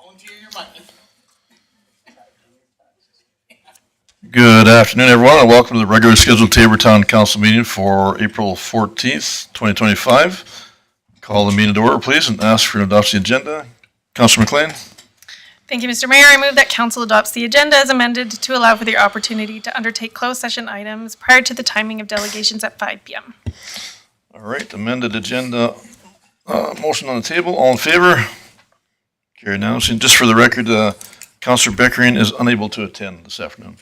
Volunteer your money. Good afternoon, everyone, and welcome to the regularly scheduled Taber Town Council meeting for April 14th, 2025. Call the meeting to order, please, and ask for an adoption of the agenda. Councilor McLean. Thank you, Mr. Mayor. I move that council adopts the agenda as amended to allow for the opportunity to undertake closed session items prior to the timing of delegations at 5 p.m. All right, amended agenda. Motion on the table. All in favor? Carried unanimously. Just for the record, Councilor Beckering is unable to attend this afternoon.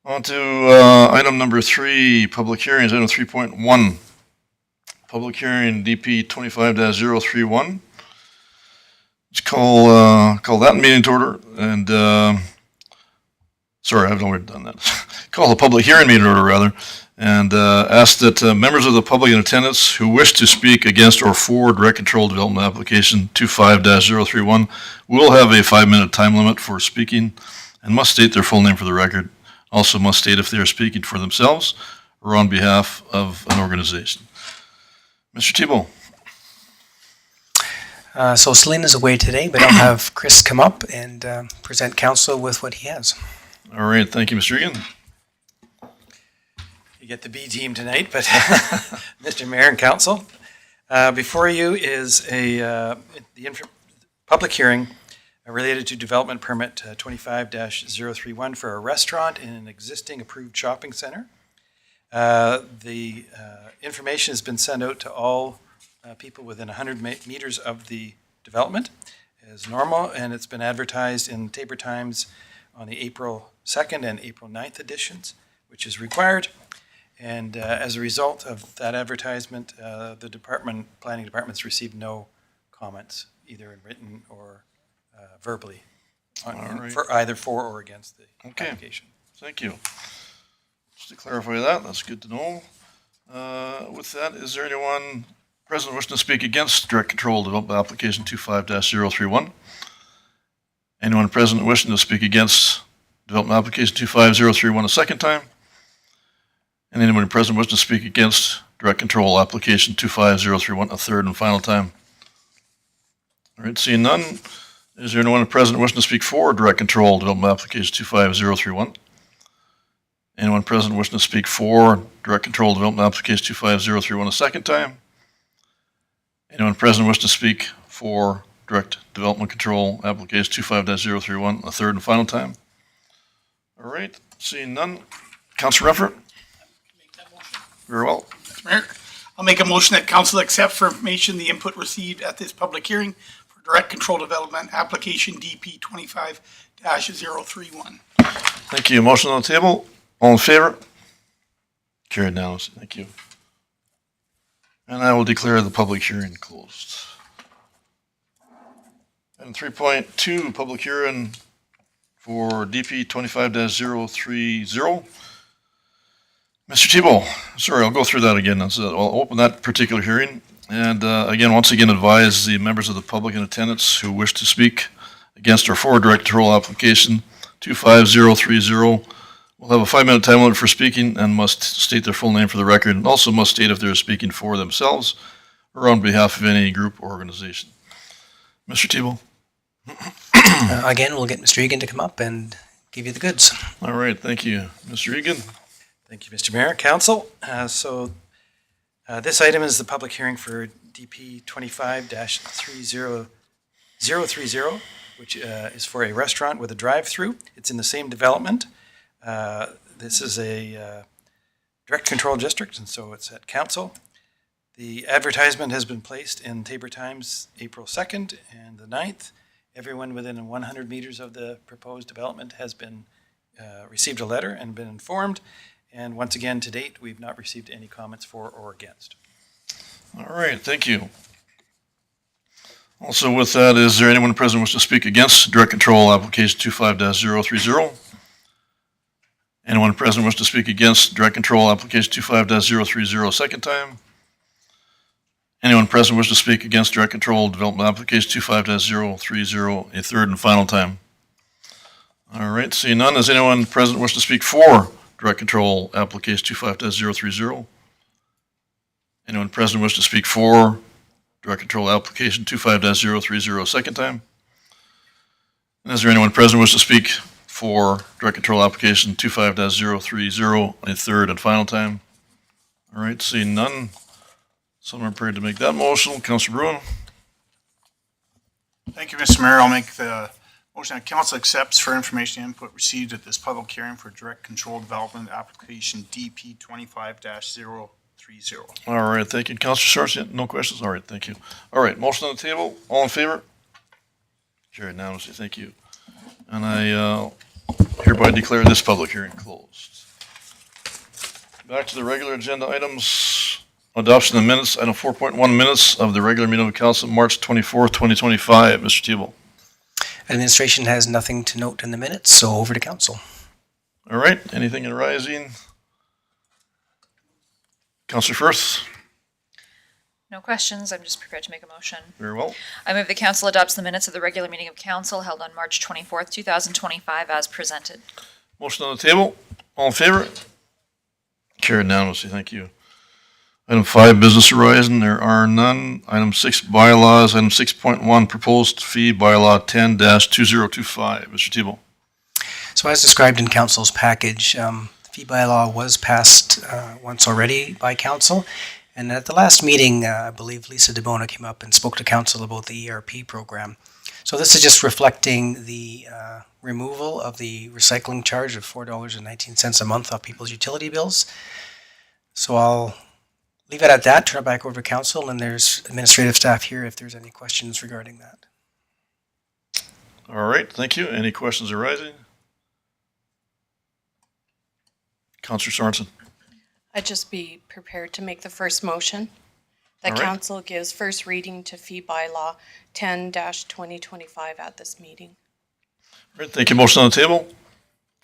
On to item number 3, public hearings, item 3.1. Public hearing DP 25-031. Let's call that meeting to order and, sorry, I've already done that. Call the public hearing meeting to order, rather, and ask that members of the public in attendance who wish to speak against or for direct control development application 25-031 will have a 5-minute time limit for speaking and must state their full name for the record. Also must state if they are speaking for themselves or on behalf of an organization. Mr. Thibault. So Celine is away today, but I'll have Chris come up and present council with what he has. All right, thank you, Mr. Egan. You get the B team tonight, but Mr. Mayor and Council, before you is the public hearing related to development permit 25-031 for a restaurant in an existing approved shopping center. The information has been sent out to all people within 100 meters of the development as normal, and it's been advertised in Taber Times on the April 2nd and April 9th editions, which is required. And as a result of that advertisement, the planning department's received no comments, either in written or verbally, for either for or against the application. Thank you. Just to clarify that, that's good to know. With that, is there anyone present wishing to speak against direct control development application 25-031? Anyone present wishing to speak against development application 25031 a second time? And anyone present wishing to speak against direct control application 25031 a third and final time? All right, seeing none, is there anyone present wishing to speak for direct control development application 25031? Anyone present wishing to speak for direct control development application 25031 a second time? Anyone present wishing to speak for direct development control application 25-031 a third and final time? All right, seeing none. Councilor Ruffert? Very well. Mr. Mayor, I'll make a motion that council accept for information the input received at this public hearing for direct control development application DP 25-031. Thank you. Motion on the table. All in favor? Carried now. Thank you. And I will declare the public hearing closed. Item 3.2, public hearing for DP 25-030. Mr. Thibault, sorry, I'll go through that again. I'll open that particular hearing. And once again, advise the members of the public in attendance who wish to speak against or for direct control application 25030 will have a 5-minute time limit for speaking and must state their full name for the record, and also must state if they're speaking for themselves or on behalf of any group or organization. Mr. Thibault. Again, we'll get Mr. Egan to come up and give you the goods. All right, thank you. Mr. Egan. Thank you, Mr. Mayor, Council. This item is the public hearing for DP 25-030, which is for a restaurant with a drive-through. It's in the same development. This is a direct control district, and so it's at council. The advertisement has been placed in Taber Times April 2nd and the 9th. Everyone within 100 meters of the proposed development has been received a letter and been informed. And once again, to date, we've not received any comments for or against. All right, thank you. Also with that, is there anyone present who wishes to speak against direct control application 25-030? Anyone present wish to speak against direct control application 25-030 a second time? Anyone present wish to speak against direct control development application 25-030 a third and final time? All right, seeing none, does anyone present wish to speak for direct control application 25-030? Anyone present wish to speak for direct control application 25-030 a second time? And is there anyone present who wishes to speak for direct control application 25-030 a third and final time? All right, seeing none. Someone prepared to make that motion. Councilor Bruin. Thank you, Mr. Mayor. I'll make the motion that council accepts for information and input received at this public hearing for direct control development application DP 25-030. All right, thank you. Councilor Sorensen, no questions? All right, thank you. All right, motion on the table. All in favor? Carried unanimously. Thank you. And I hereby declare this public hearing closed. Back to the regular agenda items. Adoption of minutes, item 4.1 minutes of the regular meeting of council, March 24th, 2025. Mr. Tebow. Administration has nothing to note in the minutes, so over to council. All right, anything in rising? Councilor Firth. No questions. I'm just prepared to make a motion. Very well. I move the council adopts the minutes of the regular meeting of council held on March 24th, 2025 as presented. Motion on the table. All in favor? Carried unanimously. Thank you. Item 5, business horizon. There are none. Item 6, bylaws. Item 6.1, proposed fee bylaw 10-2025. Mr. Tebow. So as described in council's package, the fee bylaw was passed once already by council. And at the last meeting, I believe Lisa DeBona came up and spoke to council about the ERP program. So this is just reflecting the removal of the recycling charge of $4.19 a month off people's utility bills. So I'll leave it at that, turn it back over to council, and there's administrative staff here if there's any questions regarding that. All right, thank you. Any questions arising? Councilor Sorensen. I'd just be prepared to make the first motion. That All right. council gives first reading to fee bylaw 10-2025 at this meeting. All right, thank you. Motion on the table.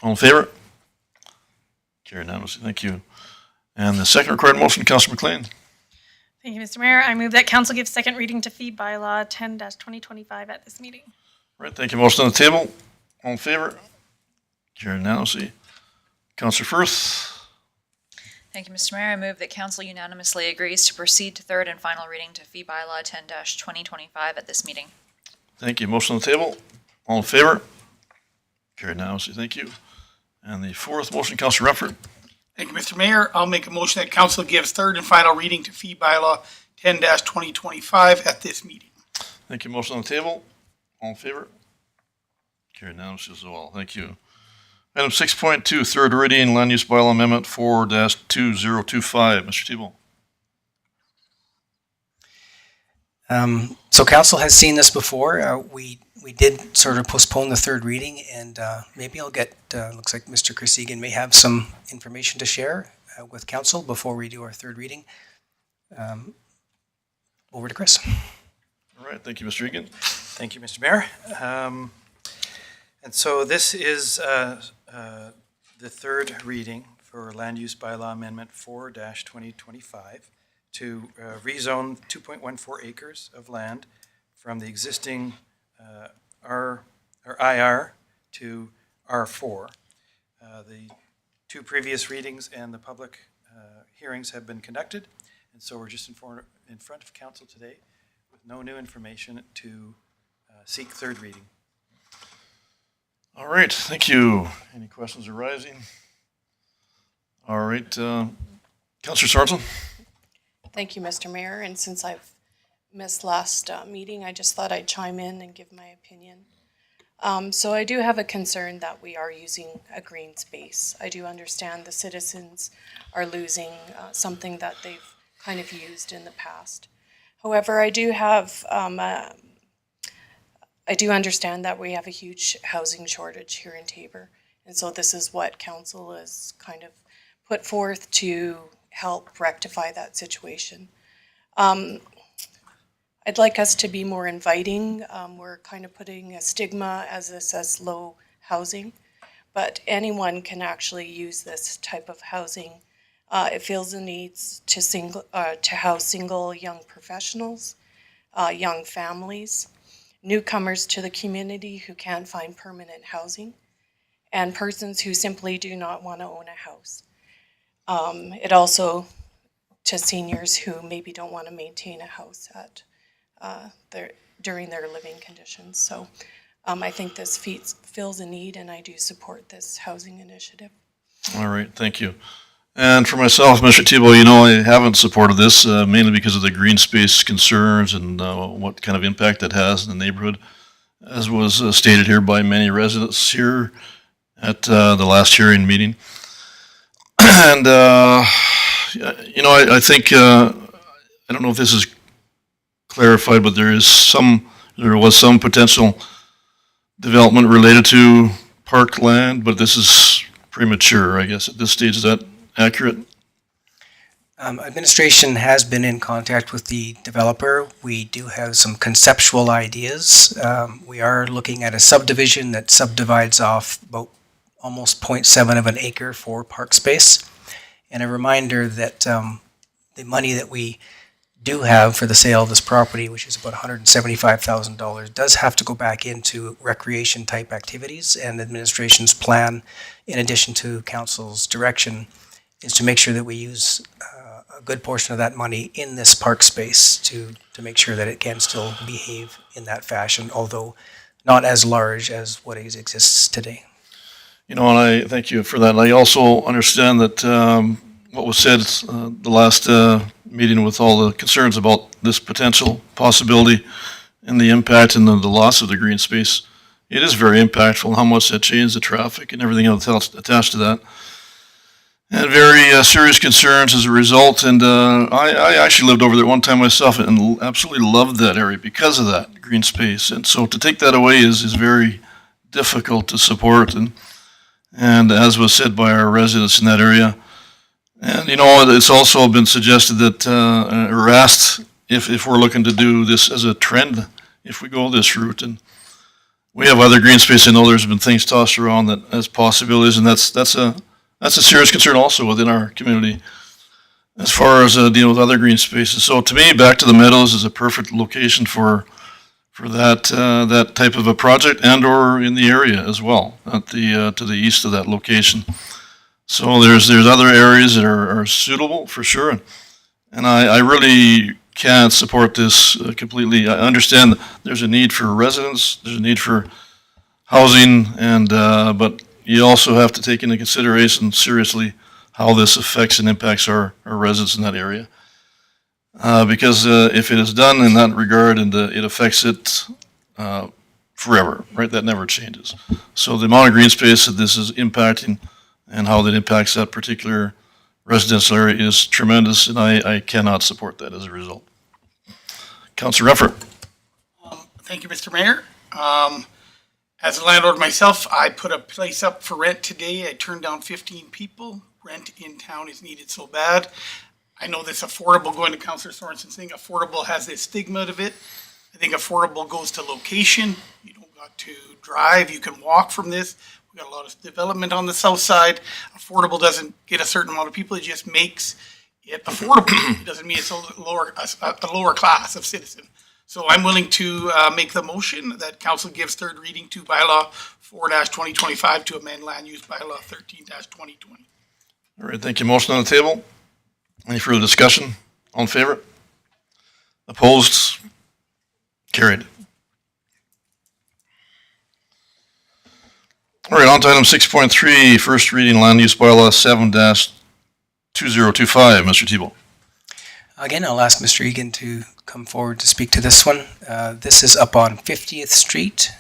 All in favor? Carried unanimously. Thank you. And the second required motion, Councilor McLean. Thank you, Mr. Mayor. I move that council give second reading to fee bylaw 10-2025 at this meeting. All right, thank you. Motion on the table. All in favor? Carried unanimously. Councilor Firth. Thank you, Mr. Mayor. I move that council unanimously agrees to proceed to third and final reading to fee bylaw 10-2025 at this meeting. Thank you. Motion on the table. All in favor? Carried unanimously. Thank you. And the fourth motion, Councilor Rumford. Thank you, Mr. Mayor. I'll make a motion that council gives third and final reading to fee bylaw 10-2025 at this meeting. Thank you. Motion on the table. All in favor? Carried unanimously as well. Thank you. Item 6.2, third reading, land use bylaw amendment 4-2025. Mr. Tebow. So council has seen this before. We did sort of postpone the third reading, and maybe I'll get, looks like Mr. Chris Egan may have some information to share with council before we do our third reading. Over to Chris. All right. Thank you, Mr. Egan. Thank you, Mr. Mayor. And so this is the third reading for Land Use Bylaw Amendment 4-2025 to rezone 2.14 acres of land from the existing IR to R4. The two previous readings and the public hearings have been conducted, and so we're just in front of council today with no new information to seek third reading. All right. Thank you. Any questions arising? All right. Councilor Sorensen. Thank you, Mr. Mayor. And since I've missed last meeting, I just thought I'd chime in and give my opinion. So I do have a concern that we are using a green space. I do understand the citizens are losing something that they've kind of used in the past. However, I do have I do understand that we have a huge housing shortage here in Taber. And so this is what council has kind of put forth to help rectify that situation. I'd like us to be more inviting. We're kind of putting a stigma as this as low housing, but anyone can actually use this type of housing. It fills the needs to house single young professionals, young families, newcomers to the community who can't find permanent housing, and persons who simply do not want to own a house. It also to seniors who maybe don't want to maintain a house at during their living conditions. So I think this fills a need, and I do support this housing initiative. All right, thank you. And for myself, Mr. Tebow, I haven't supported this mainly because of the green space concerns and what kind of impact that has in the neighborhood, as was stated here by many residents here at the last hearing meeting. And, I think, I don't know if this is clarified, but there was some potential development related to parkland, but this is premature, I guess, at this stage. Is that accurate? Administration has been in contact with the developer. We do have some conceptual ideas. We are looking at a subdivision that subdivides off about almost 0.7 of an acre for park space. And a reminder that the money that we do have for the sale of this property, which is about $175,000, does have to go back into recreation type activities. And administration's plan, in addition to council's direction, is to make sure that we use a good portion of that money in this park space to make sure that it can still behave in that fashion, although not as large as what exists today. And I thank you for that. And I also understand that what was said the last meeting with all the concerns about this potential possibility and the impact and the loss of the green space, it is very impactful and how much that changed the traffic and everything else attached to that. And very serious concerns as a result. And I actually lived over there one time myself and absolutely loved that area because of that green space. And so to take that away is very difficult to support. And as was said by our residents in that area, and it's also been suggested that, or asked if we're looking to do this as a trend, if we go this route. And we have other green space. I know there's been things tossed around that as possibilities, and that's a serious concern also within our community as far as dealing with other green spaces. So to me, Back to the Meadows is a perfect location for that type of a project, and or in the area as well, at the to the east of that location. So there's other areas that are suitable for sure, and I really can't support this completely. I understand there's a need for residents, there's a need for housing, and but you also have to take into consideration seriously how this affects and impacts our residents in that area. Because if it is done in that regard and it affects it forever, right, that never changes. So the amount of green space that this is impacting and how that impacts that particular residential area is tremendous, and I cannot support that as a result. Councilor Ruffert. Thank you, Mr. Mayor. As a landlord myself, I put a place up for rent today. I turned down 15 people. Rent in town is needed so bad. I know this affordable, going to Councilor Sorensen's thing, affordable has this stigma of it. I think affordable goes to location. You don't got to drive, you can walk from this. We got a lot of development on the south side. Affordable doesn't get a certain amount of people, it just makes it affordable. It doesn't mean it's a lower class of citizen. So I'm willing to make the motion that council gives third reading to bylaw 4-2025 to amend land use bylaw 13-2020. All right, thank you. Motion on the table. Any further discussion? All in favor? Opposed? Carried. All right, on to item 6.3, first reading land use bylaw 7-2025. Mr. Tebow. Again, I'll ask Mr. Egan to come forward to speak to this one. This is up on 50th Street,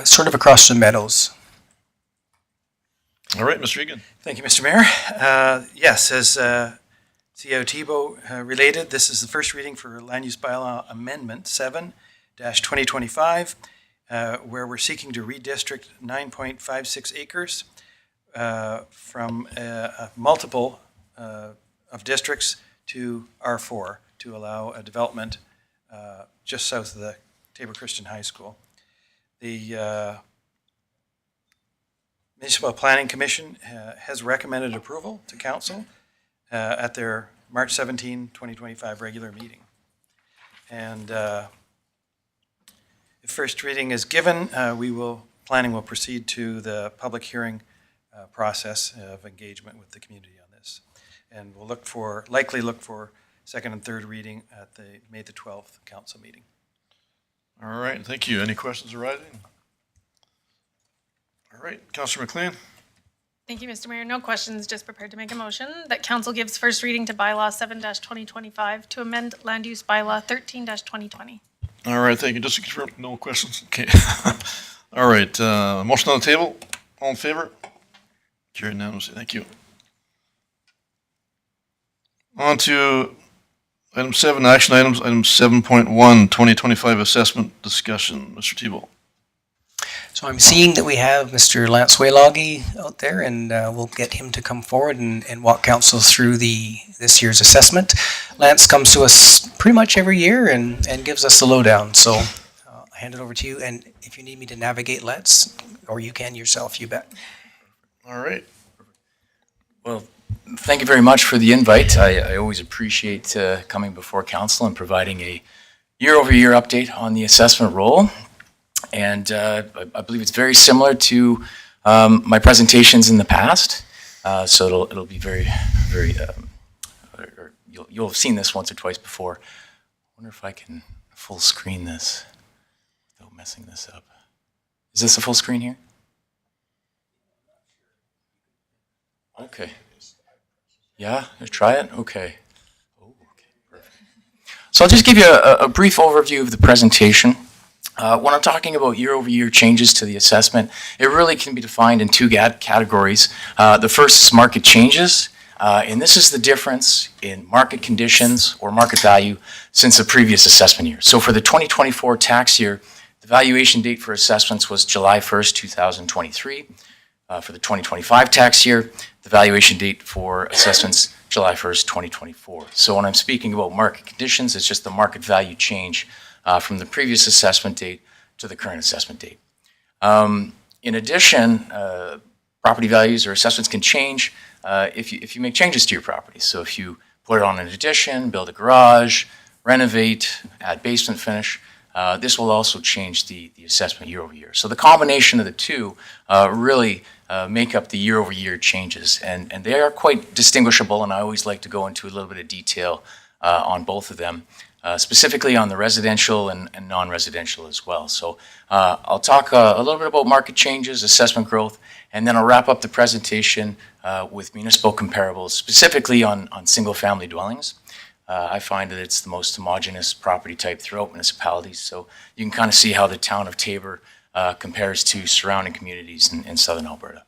sort of across the Meadows. All right, Mr. Egan. Thank you, Mr. Mayor. Yes, as CEO Tebow related, this is the first reading for Land Use Bylaw Amendment 7-2025, where we're seeking to redistrict 9.56 acres from multiple of districts to R4 to allow a development just south of the Tabor Christian High School. The Municipal Planning Commission has recommended approval to council at their March 17, 2025 regular meeting. And if first reading is given, planning will proceed to the public hearing process of engagement with the community on this. And we'll likely look for second and third reading at the May the 12th council meeting. All right, thank you. Any questions arising? All right, Councillor McLean. Thank you, Mr. Mayor. No questions, just prepared to make a motion that council gives first reading to bylaw 7-2025 to amend land use bylaw 13-2020. All right, thank you. Just to confirm, no questions? Okay. All right, motion on the table. All in favor? Carried unanimously. Thank you. On to item 7, action items. Item 7.1, 2025 assessment discussion. Mr. Tebow. So I'm seeing that we have Mr. Lance Wayloggy out there, and we'll get him to come forward and walk council through this year's assessment. Lance comes to us pretty much every year and gives us the lowdown. So I'll hand it over to you. And if you need me to navigate, let's, or you can yourself, you bet. All right. Well, thank you very much for the invite. I always appreciate coming before council and providing a year-over-year update on the assessment roll. And I believe it's very similar to my presentations in the past. So it'll be very, or you'll have seen this once or twice before. I wonder if I can full screen this without messing this up. Is this a full screen here? Okay. Yeah, try it? Okay. Oh, okay, perfect. So I'll just give you a brief overview of the presentation. When I'm talking about year-over-year changes to the assessment, it really can be defined in two categories. The first is market changes, and this is the difference in market conditions or market value since the previous assessment year. So for the 2024 tax year, the valuation date for assessments was July 1st, 2023. For the 2025 tax year, the valuation date for assessments, July 1st, 2024. So when I'm speaking about market conditions, it's just the market value change from the previous assessment date to the current assessment date. In addition, property values or assessments can change if you make changes to your property. So if you put it on an addition, build a garage, renovate, add basement finish, this will also change the assessment year over year. So the combination of the two really make up the year-over-year changes, and they are quite distinguishable, and I always like to go into a little bit of detail on both of them, specifically on the residential and non-residential as well. So I'll talk a little bit about market changes, assessment growth, and then I'll wrap up the presentation with municipal comparables, specifically on single-family dwellings. I find that it's the most homogeneous property type throughout municipalities, so you can kind of see how the town of Taber compares to surrounding communities in southern Alberta.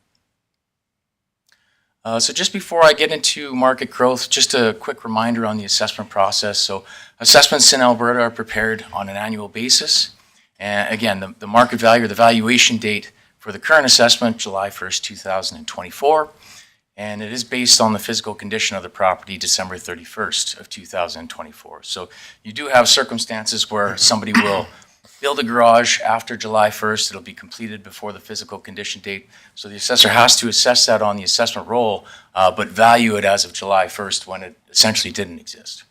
So just before I get into market growth, just a quick reminder on the assessment process. So assessments in Alberta are prepared on an annual basis. And again, the market value or the valuation date for the current assessment, July 1st, 2024. And it is based on the physical condition of the property, December 31st of 2024. So you do have circumstances where somebody will build a garage after July 1st. It'll be completed before the physical condition date. So the assessor has to assess that on the assessment roll, but value it as of July 1st when it essentially didn't exist.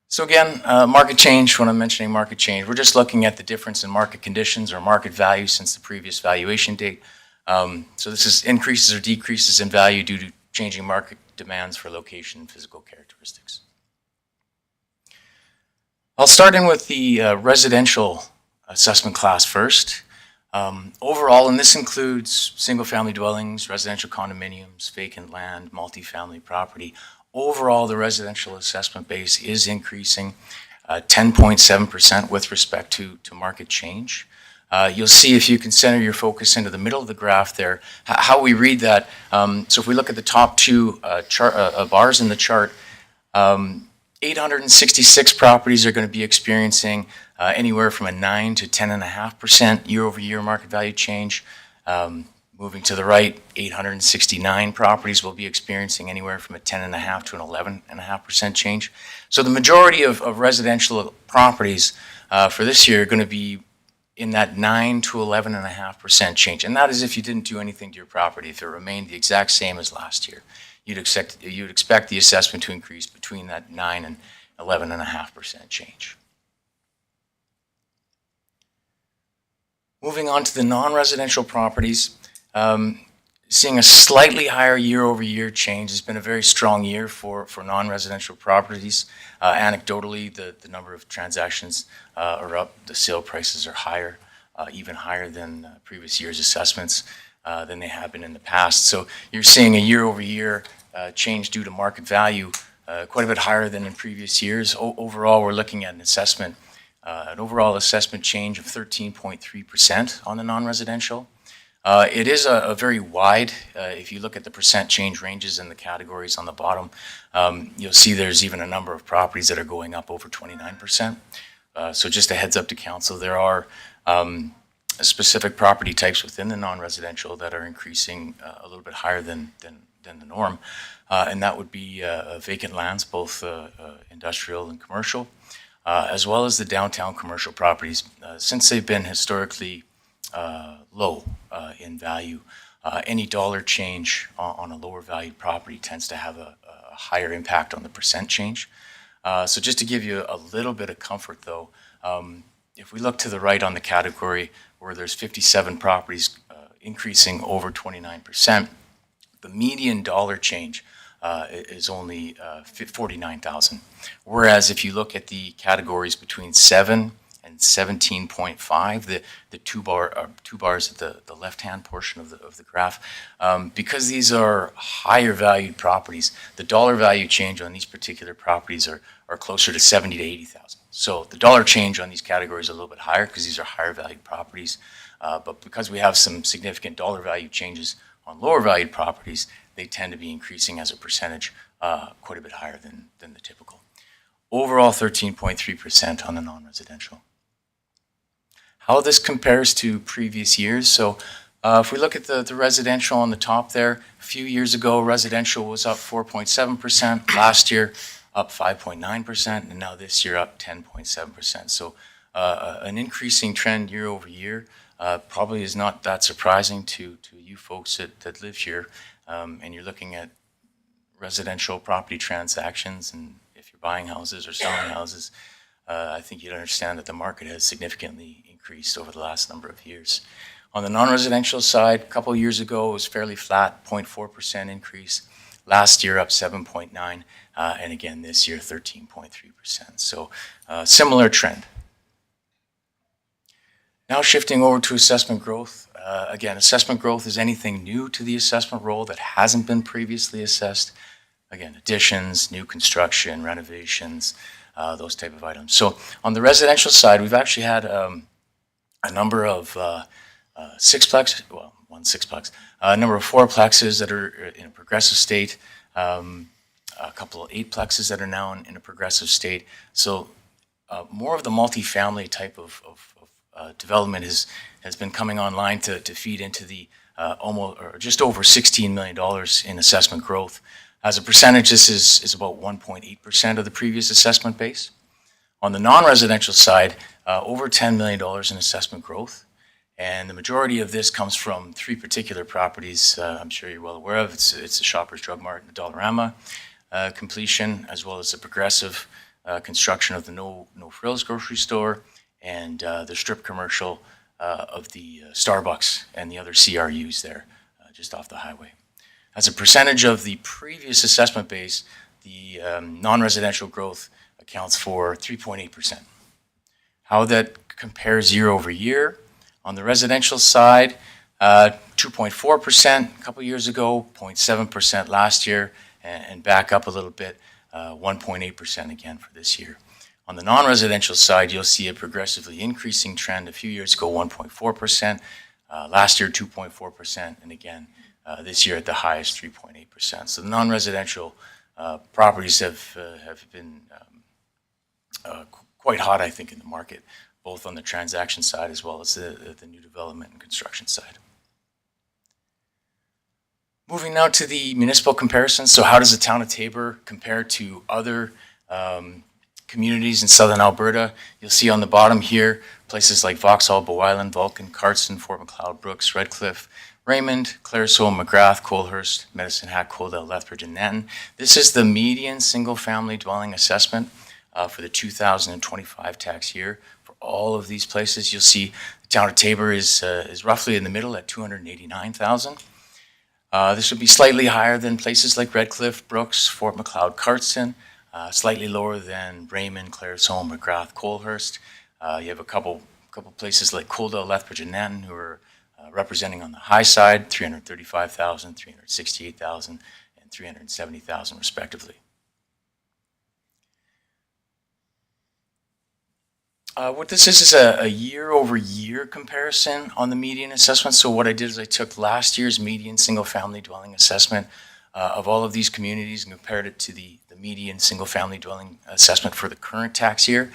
So again, market change, when I'm mentioning market change, we're just looking at the difference in market conditions or market value since the previous valuation date. So this is increases or decreases in value due to changing market demands for location and physical characteristics. I'll start in with the residential assessment class first. Overall, and this includes single-family dwellings, residential condominiums, vacant land, multifamily property. Overall, the residential assessment base is increasing 10.7% with respect to market change. You'll see if you can center your focus into the middle of the graph there, how we read that. So if we look at the top two bars in the chart, 866 properties are going to be experiencing anywhere from a 9 to 10.5% year-over-year market value change. Moving to the right, 869 properties will be experiencing anywhere from a 10.5 to an 11.5% change. So the majority of residential properties for this year are going to be in that 9 to 11.5% change. And that is if you didn't do anything to your property, if it remained the exact same as last year. You'd expect the assessment to increase between that 9 and 11.5% change. Moving on to the non-residential properties, seeing a slightly higher year-over-year change. It's been a very strong year for non-residential properties. Anecdotally, the number of transactions are up, the sale prices are higher, even higher than previous year's assessments than they have been in the past. So you're seeing a year-over-year change due to market value quite a bit higher than in previous years. Overall, we're looking at an overall assessment change of 13.3% on the non-residential. It is a very wide, if you look at the percent change ranges in the categories on the bottom, you'll see there's even a number of properties that are going up over 29%. So just a heads up to council, there are specific property types within the non-residential that are increasing a little bit higher than the norm. And that would be vacant lands, both industrial and commercial, as well as the downtown commercial properties. Since they've been historically low in value, any dollar change on a lower valued property tends to have a higher impact on the percent change. So just to give you a little bit of comfort though, if we look to the right on the category where there's 57 properties increasing over 29%, the median dollar change is only 49,000. Whereas if you look at the categories between 7 and 17.5, the two bars at the left-hand portion of the graph, because these are higher valued properties, the dollar value change on these particular properties are closer to 70 to 80,000. So the dollar change on these categories is a little bit higher because these are higher valued properties. But because we have some significant dollar value changes on lower valued properties, they tend to be increasing as a percentage quite a bit higher than the typical. Overall, 13.3% on the non-residential. How this compares to previous years. So if we look at the residential on the top there, a few years ago, residential was up 4.7%. Last year, up 5.9%. And now this year, up 10.7%. So an increasing trend year over year probably is not that surprising to you folks that live here. And you're looking at residential property transactions, and if you're buying houses or selling houses, I think you'd understand that the market has significantly increased over the last number of years. On the non-residential side, a couple of years ago, it was fairly flat, 0.4% increase. Last year, up 7.9%, and again, this year, 13.3%. So similar trend. Now shifting over to assessment growth. Again, assessment growth is anything new to the assessment roll that hasn't been previously assessed. Again, additions, new construction, renovations, those type of items. So on the residential side, we've actually had a number of sixplex, well, one sixplex, a number of fourplexes that are in a progressive state, a couple of eightplexes that are now in a progressive state. So more of the multifamily type of development has been coming online to feed into the almost or just over $16 million in assessment growth. As a percentage, this is about 1.8% of the previous assessment base. On the non-residential side, over $10 million in assessment growth. And the majority of this comes from three particular properties I'm sure you're well aware of. It's the Shoppers Drug Mart and the Dollarama completion, as well as the progressive construction of the No Frills grocery store and the strip commercial of the Starbucks and the other CRUs there just off the highway. As a percentage of the previous assessment base, the non-residential growth accounts for 3.8%. How that compares year over year, on the residential side, 2.4% a couple years ago, 0.7% last year, and back up a little bit, 1.8% again for this year. On the non-residential side, you'll see a progressively increasing trend. A few years ago, 1.4%, last year 2.4%, and again this year at the highest 3.8%. So the non-residential properties have been quite hot, I think, in the market, both on the transaction side as well as the new development and construction side. Moving now to the municipal comparison. So how does the town of Taber compare to other communities in southern Alberta? You'll see on the bottom here, places like Vauxhall, Bow Island, Vulcan, Cardston, Fort McLeod, Brooks, Redcliffe, Raymond, Claresholm, McGrath, Colehurst, Medicine Hat, Coaldale, Lethbridge, and Nanton. This is the median single-family dwelling assessment for the 2025 tax year. For all of these places, you'll see the town of Taber is roughly in the middle at $289,000. This would be slightly higher than places like Redcliffe, Brooks, Fort McLeod, Cardston, slightly lower than Raymond, Claresholm, McGrath, Colehurst. You have a couple places like Coldale, Lethbridge, and Nanton who are representing on the high side, 335,000, 368,000, and 370,000 respectively. What this is a year-over-year comparison on the median assessment. So what I did is I took last year's median single-family dwelling assessment of all of these communities and compared it to the median single-family dwelling assessment for the current tax year,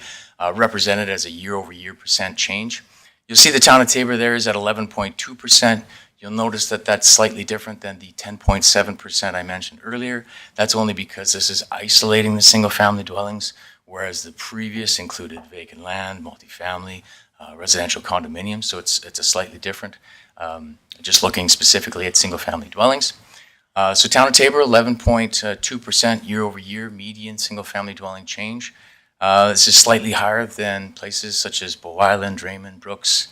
represented as a year-over-year percent change. You'll see the town of Taber there is at 11.2%. You'll notice that that's slightly different than the 10.7% I mentioned earlier. That's only because this is isolating the single-family dwellings, whereas the previous included vacant land, multifamily, residential condominiums, so it's a slightly different, just looking specifically at single-family dwellings. So Town of Taber, 11.2% year-over-year median single-family dwelling change. This is slightly higher than places such as Bow Island, Raymond, Brooks,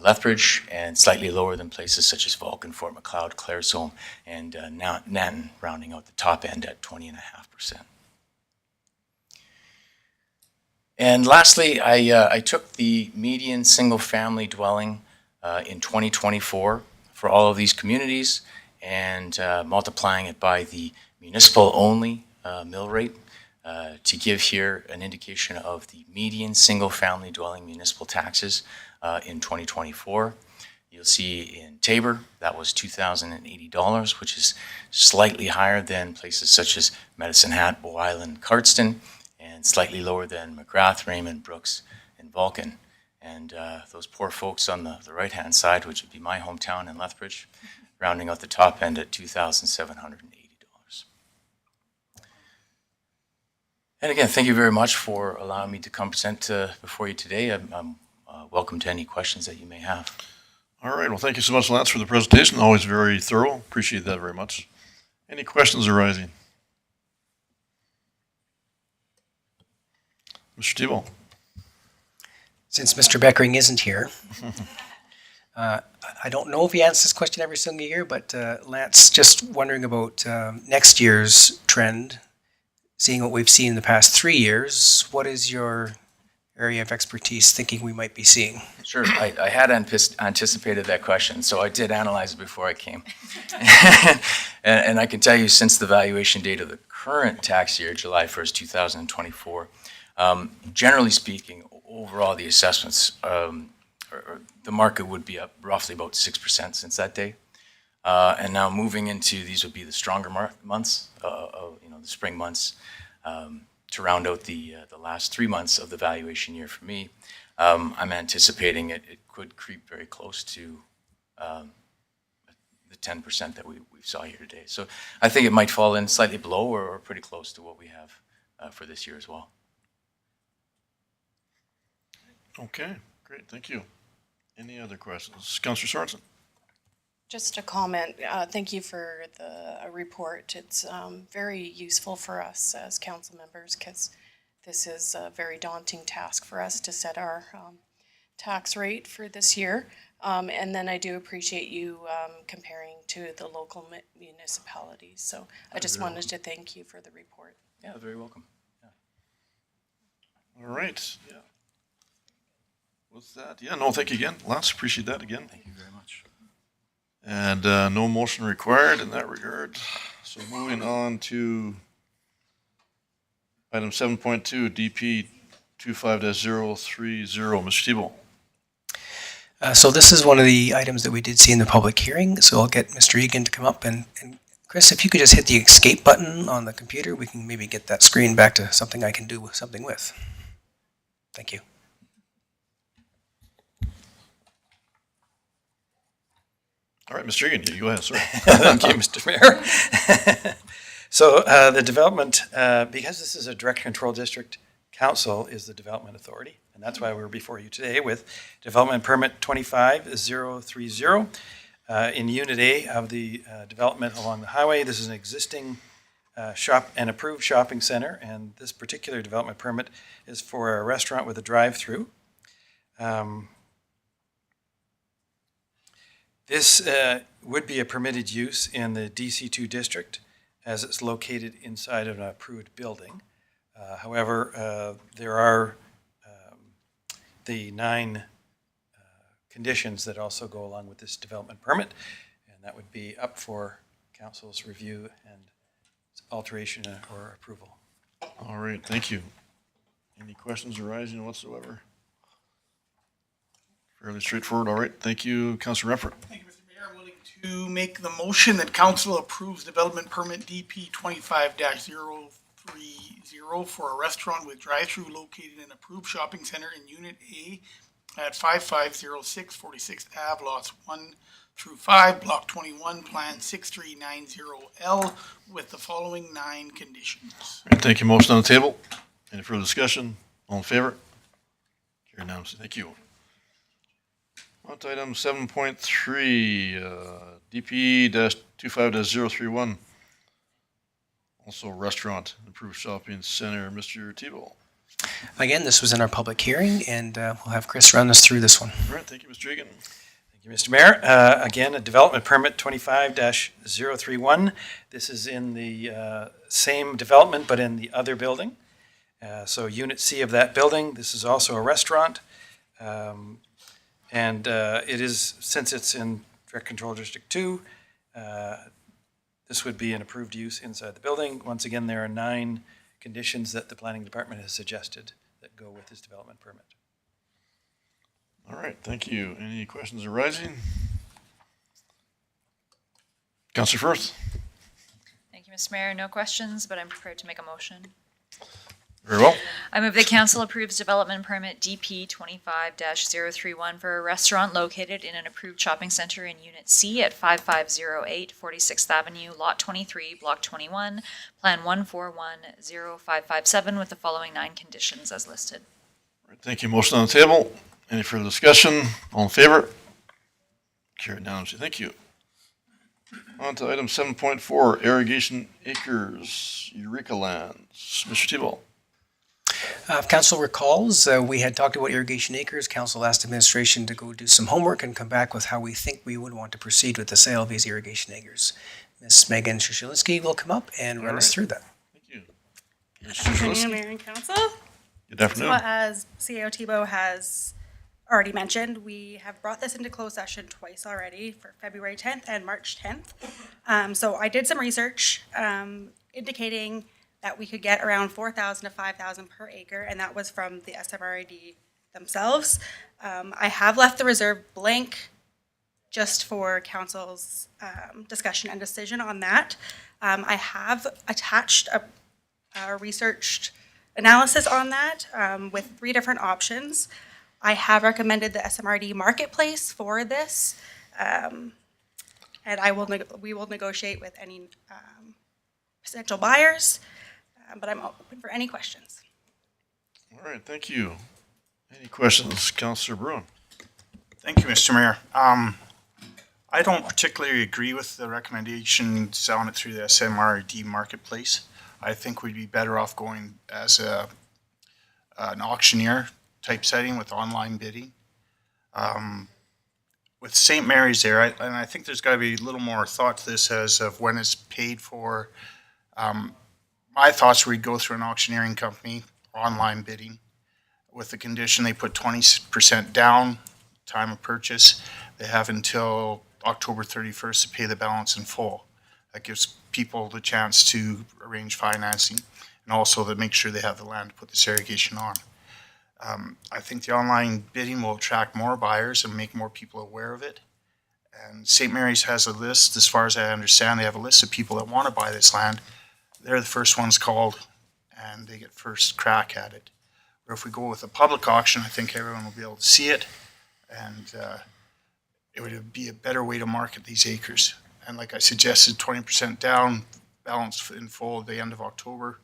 Lethbridge, and slightly lower than places such as Vulcan, Fort McLeod, Claresholm, and Nanton, rounding out the top end at 20.5%. And lastly, I took the median single-family dwelling in 2024 for all of these communities and multiplying it by the municipal-only mill rate to give here an indication of the median single-family dwelling municipal taxes in 2024. You'll see in Taber, that was $2,080, which is slightly higher than places such as Medicine Hat, Bow Island, Cardston, and slightly lower than McGrath, Raymond, Brooks, and Vulcan. And those poor folks on the right-hand side, which would be my hometown in Lethbridge, rounding out the top end at $2,780. And again, thank you very much for allowing me to come present before you today. I'm welcome to any questions that you may have. All right, well, thank you so much, Lance, for the presentation. Always very thorough. Appreciate that very much. Any questions arising? Mr. Thibault. Since Mr. Beckering isn't here, I don't know if he answers this question every single year, but Lance, just wondering about next year's trend, seeing what we've seen in the past 3 years. What is your area of expertise thinking we might be seeing? Sure, I had anticipated that question, so I did analyze it before I came. and I can tell you, since the valuation date of the current tax year, July 1st, 2024, generally speaking, overall the assessments, or the market would be up roughly about 6% since that day. And now moving into, these would be the stronger months, the spring months, to round out the last 3 months of the valuation year for me. I'm anticipating it could creep very close to the 10% that we saw here today. So I think it might fall in slightly below or pretty close to what we have for this year as well. Okay, great, thank you. Any other questions? Councillor Sorensen. Just a comment. Thank you for the report. It's very useful for us as council members because this is a very daunting task for us to set our tax rate for this year. And then I do appreciate you comparing to the local municipalities. So I just wanted to thank you for the report. Yeah, very welcome. All right, yeah. With that, yeah, no, thank you again. Lance, appreciate that again. Thank you very much. And no motion required in that regard. So moving on to item 7.2, DP 25-030. Mr. Thibault. So this is one of the items that we did see in the public hearing. So I'll get Mr. Egan to come up and Chris, if you could just hit the escape button on the computer, we can maybe get that screen back to something I can do something with. Thank you. All right, Mr. Egan, you go ahead, sir. Thank you, Mr. Mayor. So the development, because this is a direct control district, council is the development authority, and that's why we're before you today with development permit 25030. In Unit A of the development along the highway, this is an existing shop and approved shopping center, and this particular development permit is for a restaurant with a drive-through. This would be a permitted use in the DC2 district as it's located inside of an approved building. However, there are the 9 conditions that also go along with this development permit, and that would be up for council's review and alteration or approval. All right, thank you. Any questions arising whatsoever? Fairly straightforward. All right, thank you, Councilor Renfro. Thank you, Mr. Mayor. I'm willing to make the motion that council approves development permit DP 25-030 for a restaurant with drive-through located in approved shopping center in Unit A at 5506 46th Ave, lots 1 through 5, Block 21, Plan 6390L, with the following 9 conditions. All right, thank you. Motion on the table. Any further discussion? All in favor? Carried unanimously. Thank you. On to item 7.3, DP-25-031. Also restaurant, improved shopping center. Mr. Tebow. Again, this was in our public hearing, and we'll have Chris run us through this one. All right, thank you, Mr. Egan. Thank you, Mr. Mayor. Again, a development permit 25-031. This is in the same development, but in the other building. So Unit C of that building. This is also a restaurant. And it is, since it's in Direct Control District 2, this would be an approved use inside the building. Once again, there are 9 conditions that the planning department has suggested that go with this development permit. All right, thank you. Any questions arising? Councilor Firth. Thank you, Mr. Mayor. No questions, but I'm prepared to make a motion. Very well. I move that council approves development permit DP 25-031 for a restaurant located in an approved shopping center in Unit C at 5508 46th Avenue, Lot 23, Block 21, Plan 1410557, with the following 9 conditions as listed. All right, thank you. Motion on the table. Any further discussion? All in favor? Carried unanimously. Thank you. On to item 7.4, irrigation acres, Eureka lands. Mr. Tebow. If council recalls, we had talked about irrigation acres. Council asked administration to go do some homework and come back with how we think we would want to proceed with the sale of these irrigation acres. Ms. Megan Shushilinski will come up and run us through that. Thank you. Good afternoon, Mayor and Council. Good afternoon. So as CEO Tebow has already mentioned, we have brought this into closed session twice already for February 10th and March 10th. So I did some research indicating that we could get around 4,000 to 5,000 per acre, and that was from the SMRID themselves. I have left the reserve blank just for council's discussion and decision on that. I have attached a researched analysis on that with 3 different options. I have recommended the SMRD marketplace for this, and we will negotiate with any potential buyers, but I'm open for any questions. All right, thank you. Any questions, Councilor Bruin? Thank you, Mr. Mayor. I don't particularly agree with the recommendation selling it through the SMRD marketplace. I think we'd be better off going as an auctioneer type setting with online bidding. With St. Mary's there, and I think there's got to be a little more thought to this as of when it's paid for. My thoughts were we'd go through an auctioneering company, online bidding, with the condition they put 20% down, time of purchase. They have until October 31st to pay the balance in full. That gives people the chance to arrange financing and also to make sure they have the land to put this irrigation on. I think the online bidding will attract more buyers and make more people aware of it. And St. Mary's has a list, as far as I understand, they have a list of people that want to buy this land. They're the first ones called and they get first crack at it. Or if we go with a public auction, I think everyone will be able to see it, and it would be a better way to market these acres. And like I suggested, 20% down, balance in full at the end of October,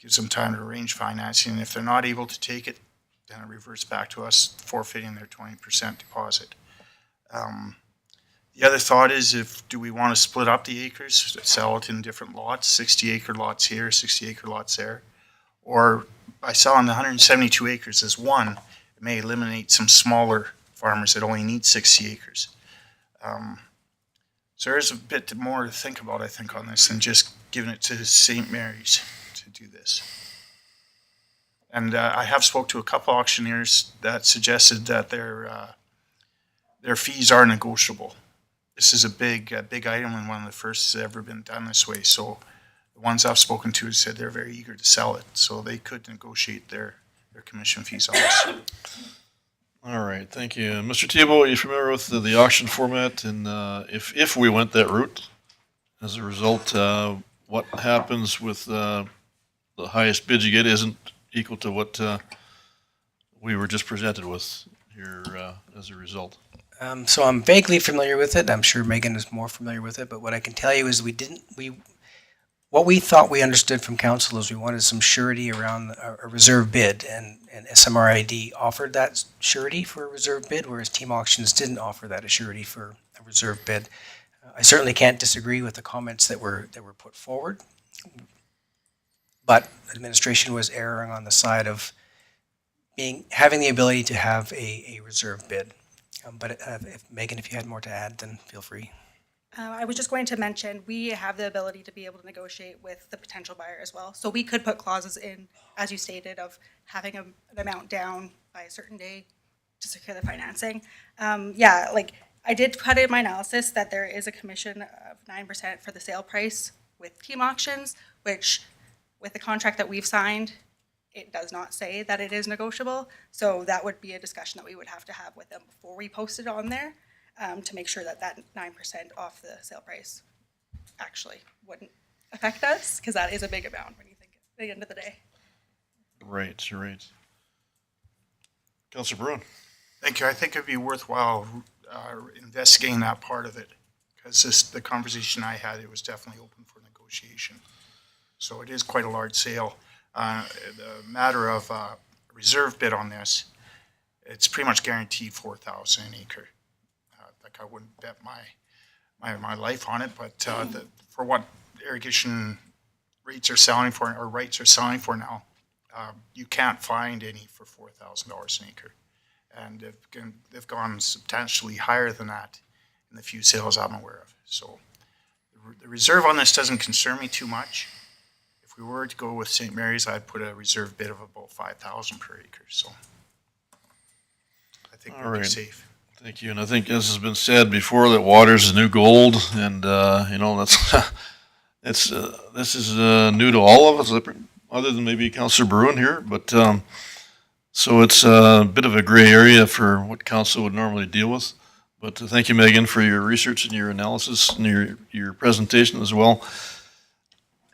gives them time to arrange financing. And if they're not able to take it, then it reverts back to us forfeiting their 20% deposit. The other thought is, do we want to split up the acres, sell it in different lots, 60-acre lots here, 60-acre lots there? Or by selling the 172 acres as one, it may eliminate some smaller farmers that only need 60 acres. So there's a bit more to think about, I think, on this than just giving it to St. Mary's to do this. And I have spoke to a couple auctioneers that suggested that their fees are negotiable. This is a big item and one of the first that's ever been done this way. So the ones I've spoken to said they're very eager to sell it, so they could negotiate their commission fees on this. All right, thank you. Mr. Tebow, are you familiar with the auction format? And if we went that route, as a result, what happens with the highest bid you get isn't equal to what we were just presented with here as a result? So I'm vaguely familiar with it. I'm sure Megan is more familiar with it, but what I can tell you is what we thought we understood from council is we wanted some surety around a reserve bid, and SMRID offered that surety for a reserve bid, whereas Team Auctions didn't offer that surety for a reserve bid. I certainly can't disagree with the comments that were put forward, but administration was erring on the side of having the ability to have a reserve bid. But Megan, if you had more to add, then feel free. I was just going to mention, we have the ability to be able to negotiate with the potential buyer as well. So we could put clauses in, as you stated, of having an amount down by a certain day to secure the financing. I did put in my analysis that there is a commission of 9% for the sale price with Team Auctions, which with the contract that we've signed, it does not say that it is negotiable. So that would be a discussion that we would have to have with them before we post it on there. To make sure that 9% off the sale price actually wouldn't affect us, because that is a big amount when you think at the end of the day. Right. Councilor Bruin. Thank you. I think it'd be worthwhile investigating that part of it, because the conversation I had, it was definitely open for negotiation. So it is quite a large sale. The matter of reserve bid on this, it's pretty much guaranteed 4,000 an acre. I wouldn't bet my life on it, but for what irrigation rates are selling for, or rights are selling for now, you can't find any for $4,000 an acre, and they've gone substantially higher than that in the few sales I'm aware of. So the reserve on this doesn't concern me too much. If we were to go with St. Mary's, I'd put a reserve bid of about 5,000 per acre. So I think we'd be safe. Thank you. And I think, as has been said before, that water's the new gold, and that's this is new to all of us, other than maybe Councilor Bruin here. But so it's a bit of a gray area for what council would normally deal with. But thank you, Megan, for your research and your analysis and your presentation as well.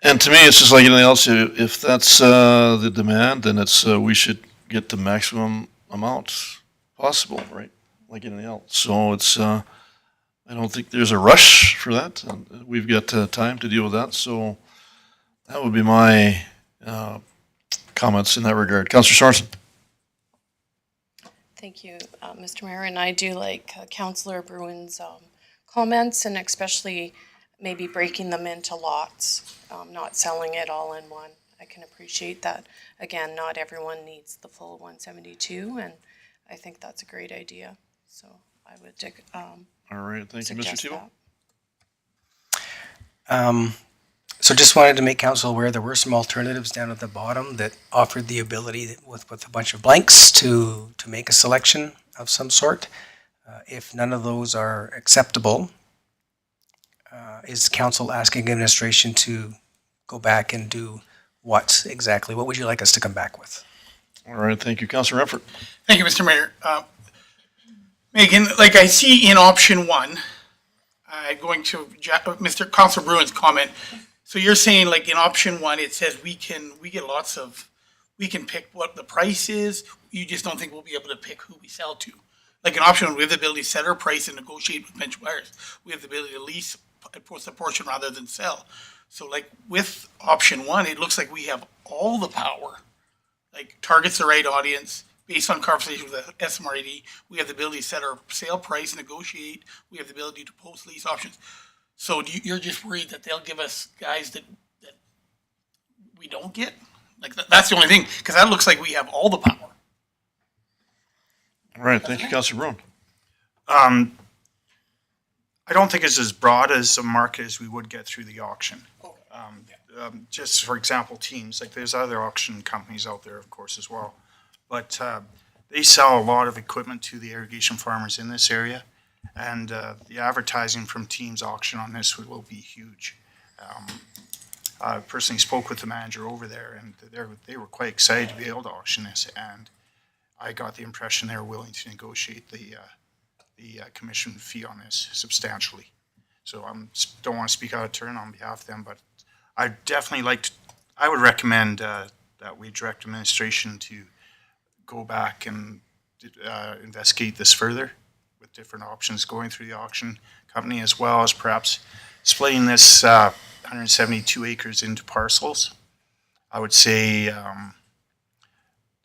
And to me, it's just like anything else. If that's the demand, then it's we should get the maximum amount possible, right? Like anything else. So it's, I don't think there's a rush for that. We've got time to deal with that. So that would be my comments in that regard. Councillor Sorensen. Thank you, Mr. Mayor, and I do like Councillor Bruin's comments, and especially maybe breaking them into lots, not selling it all in one. I can appreciate that. Again, not everyone needs the full 172, and I think that's a great idea. So I would all right, thank you, Mr. Tebow. So just wanted to make council aware there were some alternatives down at the bottom that offered the ability with a bunch of blanks to make a selection of some sort. If none of those are acceptable, is council asking administration to go back and do what exactly? What would you like us to come back with? All right, thank you, Councillor Renford. Thank you, Mr. Mayor. Megan, like I see in option one, going to Mr. Councilor Bruin's comment. So you're saying, like, in option one, it says we can pick what the price is. You just don't think we'll be able to pick who we sell to. Like in option one, we have the ability to set our price and negotiate with potential buyers. We have the ability to lease a portion rather than sell. So like with option one, it looks like we have all the power. Like targets the right audience. Based on conversation with the SMRAD, we have the ability to set our sale price, negotiate. We have the ability to post lease options. So you're just worried that they'll give us guys that we don't get? Like that's the only thing, because that looks like we have all the power. All right, thank you, Councillor Bruin. I don't think it's as broad as a market as we would get through the auction. Just for example, teams, like there's other auction companies out there, of course, as well. But they sell a lot of equipment to the irrigation farmers in this area. And the advertising from Teams auction on this will be huge. I personally spoke with the manager over there, and they were quite excited to be able to auction this. And I got the impression they were willing to negotiate the commission fee on this substantially. So I don't want to speak out of turn on behalf of them, but I definitely I would recommend that we direct administration to go back and investigate this further with different options going through the auction company, as well as perhaps splitting this 172 acres into parcels. I would say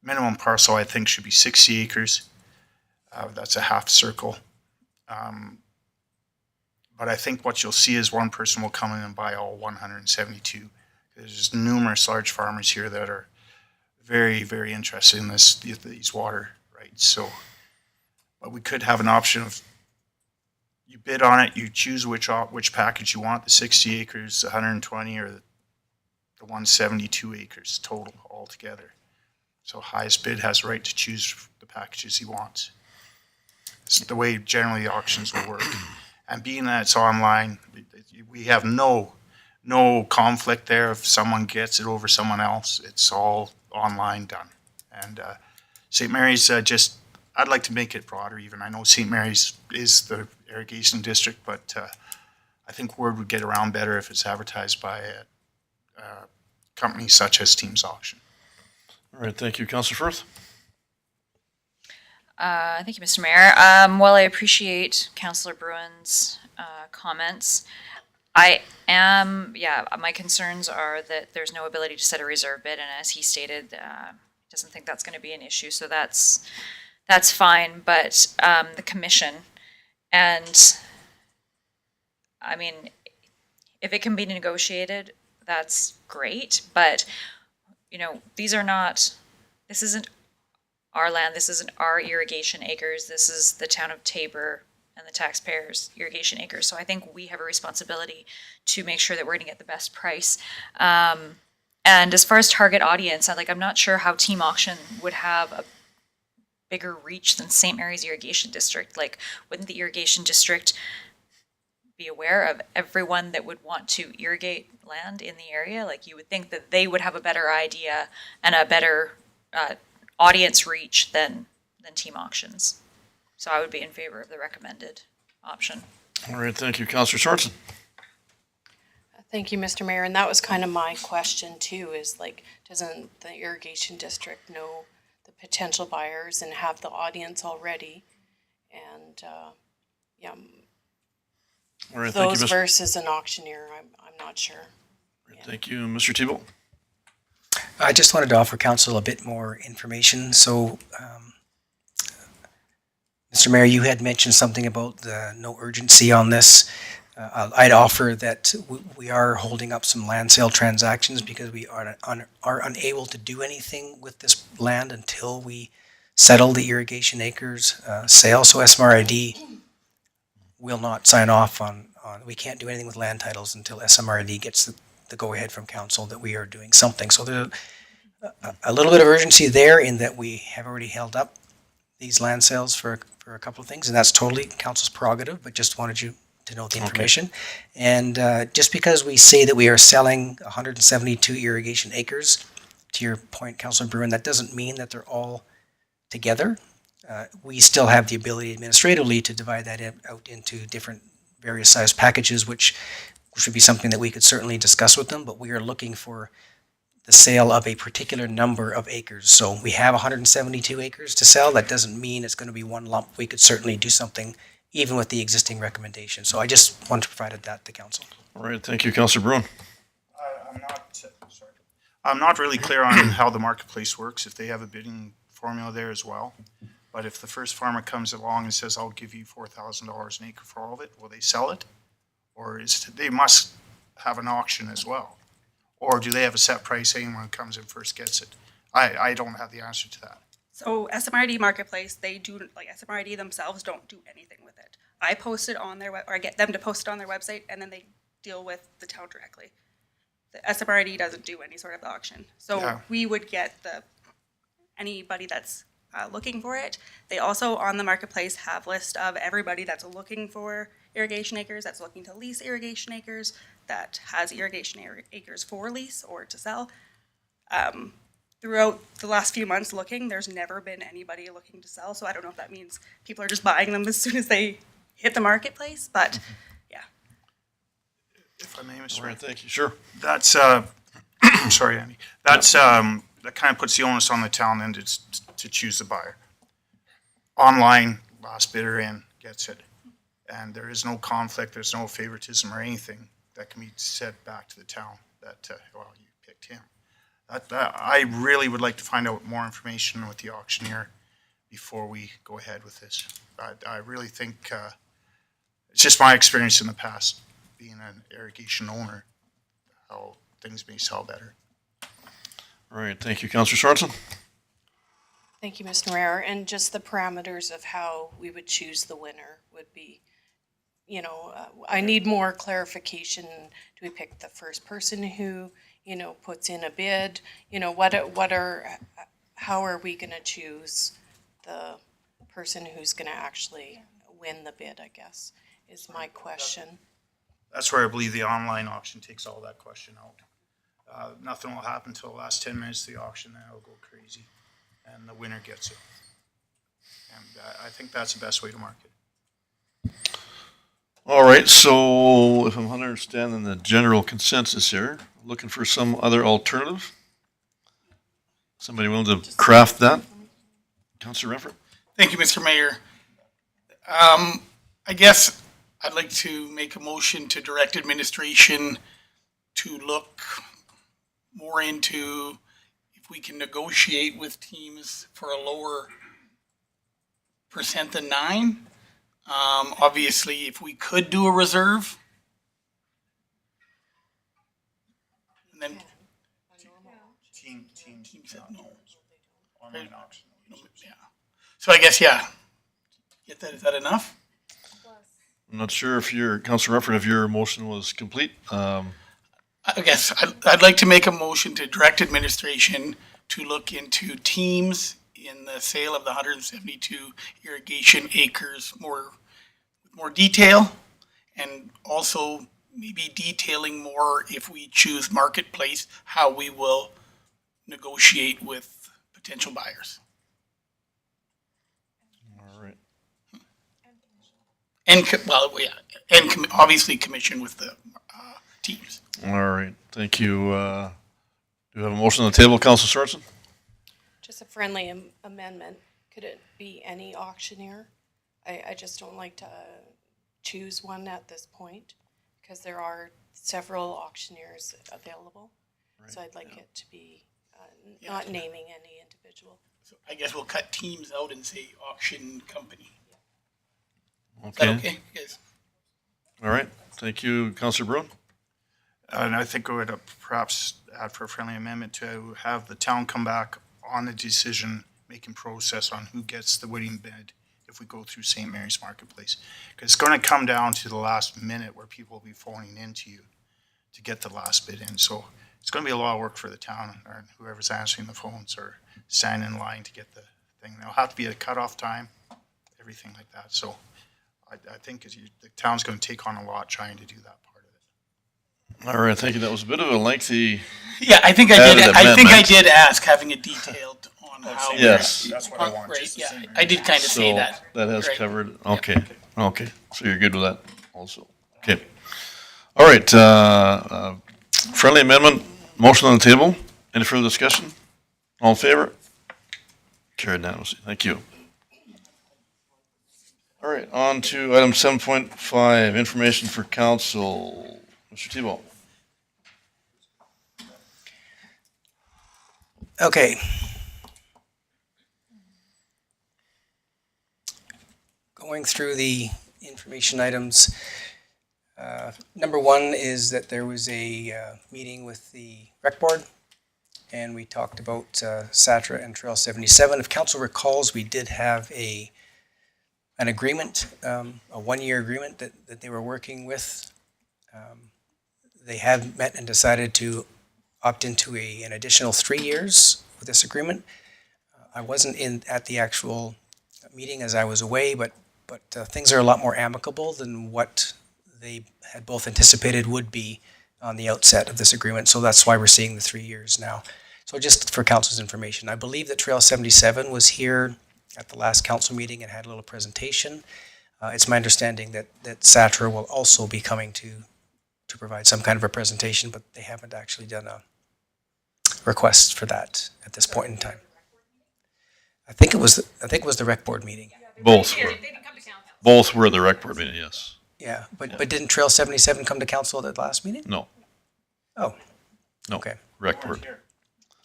minimum parcel I think should be 60 acres. That's a half circle. But I think what you'll see is one person will come in and buy all 172. There's just numerous large farmers here that are very, very interested in these water rights. So, but we could have an option of you bid on it, you choose which package you want, the 60 acres, 120, or the 172 acres total altogether. So highest bid has the right to choose the packages he wants. It's the way generally the auctions will work. And being that it's online, we have no conflict there. If someone gets it over someone else, it's all online done. And St. Mary's I'd like to make it broader even. I know St. Mary's is the irrigation district, but I think word would get around better if it's advertised by a company such as Teams Auction. All right, thank you. Councillor Firth? Thank you, Mr. Mayor. While I appreciate Councillor Bruin's comments, my concerns are that there's no ability to set a reserve bid, and as he stated, doesn't think that's going to be an issue, so that's fine. But the commission, and I mean, if it can be negotiated, that's great. But you know, this isn't our land. This isn't our irrigation acres. This is the town of Tabor and the taxpayers' irrigation acres. So I think we have a responsibility to make sure that we're going to get the best price. And as far as target audience, I'm not sure how Team Auction would have a bigger reach than St. Mary's Irrigation District. Like, wouldn't the irrigation district be aware of everyone that would want to irrigate land in the area? Like, you would think that they would have a better idea and a better audience reach than Team Auctions. So I would be in favor of the recommended option. All right, thank you. Councillor Sorensen? Thank you, Mr. Mayor. And that was kind of my question too, is like, doesn't the irrigation district know the potential buyers and have the audience already? And yeah, All right, thank you, those Mr. versus an auctioneer, I'm not sure. Thank you. Mr. Thibault? I just wanted to offer council a bit more information. So, Mr. Mayor, you had mentioned something about the no urgency on this. I'd offer that we are holding up some land sale transactions because we are unable to do anything with this land until we settle the irrigation acres sale. So SMRID will not sign off on, we can't do anything with land titles until SMRD gets the go-ahead from council that we are doing something. So there's a little bit of urgency there in that we have already held up these land sales for a couple of things, and that's totally council's prerogative, but just wanted you to know the information. And just because we say that we are selling 172 irrigation acres, to your point, Councilor Bruin, that doesn't mean that they're all together. We still have the ability administratively to divide that out into different various size packages, which would be something that we could certainly discuss with them, but we are looking for the sale of a particular number of acres. So we have 172 acres to sell. That doesn't mean it's going to be one lump. We could certainly do something even with the existing recommendation. So I just want to provide that to council. All right, thank you. Councillor Bruin? I'm not really clear on how the marketplace works, if they have a bidding formula there as well. But if the first farmer comes along and says, I'll give you $4,000 an acre for all of it, will they sell it? Or they must have an auction as well? Or do they have a set price, anyone comes in first gets it? I don't have the answer to that. So SMRD Marketplace, SMRD themselves don't do anything with it. I post it on their or I get them to post it on their website, and then they deal with the town directly. The SMRID doesn't do any sort of auction, so Yeah. we would get anybody that's looking for it. They also on the marketplace have list of everybody that's looking for irrigation acres, that's looking to lease irrigation acres, that has irrigation acres for lease or to sell. Throughout the last few months looking, there's never been anybody looking to sell, so I don't know if that means people are just buying them as soon as they hit the marketplace, but yeah. If I may, Mr. All Mayor. right, thank you. Sure. That's, I'm sorry, Andy. That's, that kind of puts the onus on the town then to choose the buyer. Online, last bidder in gets it. And there is no conflict, there's no favoritism or anything that can be said back to the town that, well, you picked him. I really would like to find out more information with the auctioneer before we go ahead with this. I really think, it's just my experience in the past, being an irrigation owner, how things may sell better. All right, thank you, Councillor Sorensen. Thank you, Mr. Mayor. And just the parameters of how we would choose the winner would be, I need more clarification. Do we pick the first person who, puts in a bid? How are we going to choose the person who's going to actually win the bid, I guess, is my question. That's where I believe the online auction takes all that question out. Nothing will happen until the last 10 minutes of the auction, then it'll go crazy, and the winner gets it. And I think that's the best way to market. All right, so if I'm understanding the general consensus here, looking for some other alternative? Somebody willing to craft that? Councillor Renfro? Thank you, Mr. Mayor. I guess I'd like to make a motion to direct administration to look more into if we can negotiate with teams for a lower percent than 9. Obviously, if we could do a reserve. And then Team team said no. online auction. Yeah. So I guess, yeah. Get that, is that enough? I'm not sure if Councillor Renfro, if your motion was complete. I guess I'd like to make a motion to direct administration to look into teams in the sale of the 172 irrigation acres more detail, and also maybe detailing more if we choose marketplace, how we will negotiate with potential buyers. All right. And, obviously commission with the teams. All right, thank you. Do we have a motion on the table, Councillor Sorensen? Just a friendly amendment. Could it be any auctioneer? I just don't like to choose one at this point because there are several auctioneers available. So I'd like it to be not naming any individual. So I guess we'll cut teams out and say auction company. Is Okay. that okay, guys? All right, thank you, Councillor Bruin. And I think I would perhaps add for a friendly amendment to have the town come back on the decision-making process on who gets the winning bid if we go through St. Mary's Marketplace. Because it's going to come down to the last minute where people will be phoning into you to get the last bid in. So it's going to be a lot of work for the town or whoever's answering the phones or standing in line to get the thing. There'll have to be a cutoff time, everything like that. So I think the town's going to take on a lot trying to do that part of it. All right, thank you. That was a bit of a lengthy, Yeah, I think Added I amendment. did ask having it detailed on how. Yes. That's what I want. Right, just the yeah, same. I did kind of say so that. that has Right. covered, okay, so you're good with that also. Okay. All right, friendly amendment, motion on the table. Any further discussion? All in favor? Carried unanimously. Thank you. All right, on to item 7.5, information for council. Mr. Tebow. Okay. Going through the information items. Number one is that there was a meeting with the rec board, and we talked about SATRA and Trail 77. If council recalls, we did have a an agreement, a one-year agreement that they were working with. They have met and decided to opt into an additional 3 years with this agreement. I wasn't at the actual meeting as I was away, but things are a lot more amicable than what they had both anticipated would be on the outset of this agreement. So that's why we're seeing the 3 years now. So just for council's information, I believe that Trail 77 was here at the last council meeting and had a little presentation. It's my understanding that SATRA will also be coming to provide some kind of a presentation, but they haven't actually done a request for that at this point in time. I think it was the rec board meeting. Both were the rec board meeting, yes. Yeah, but didn't Trail 77 come to council at the last meeting? No. Oh. No. Okay. Rec board.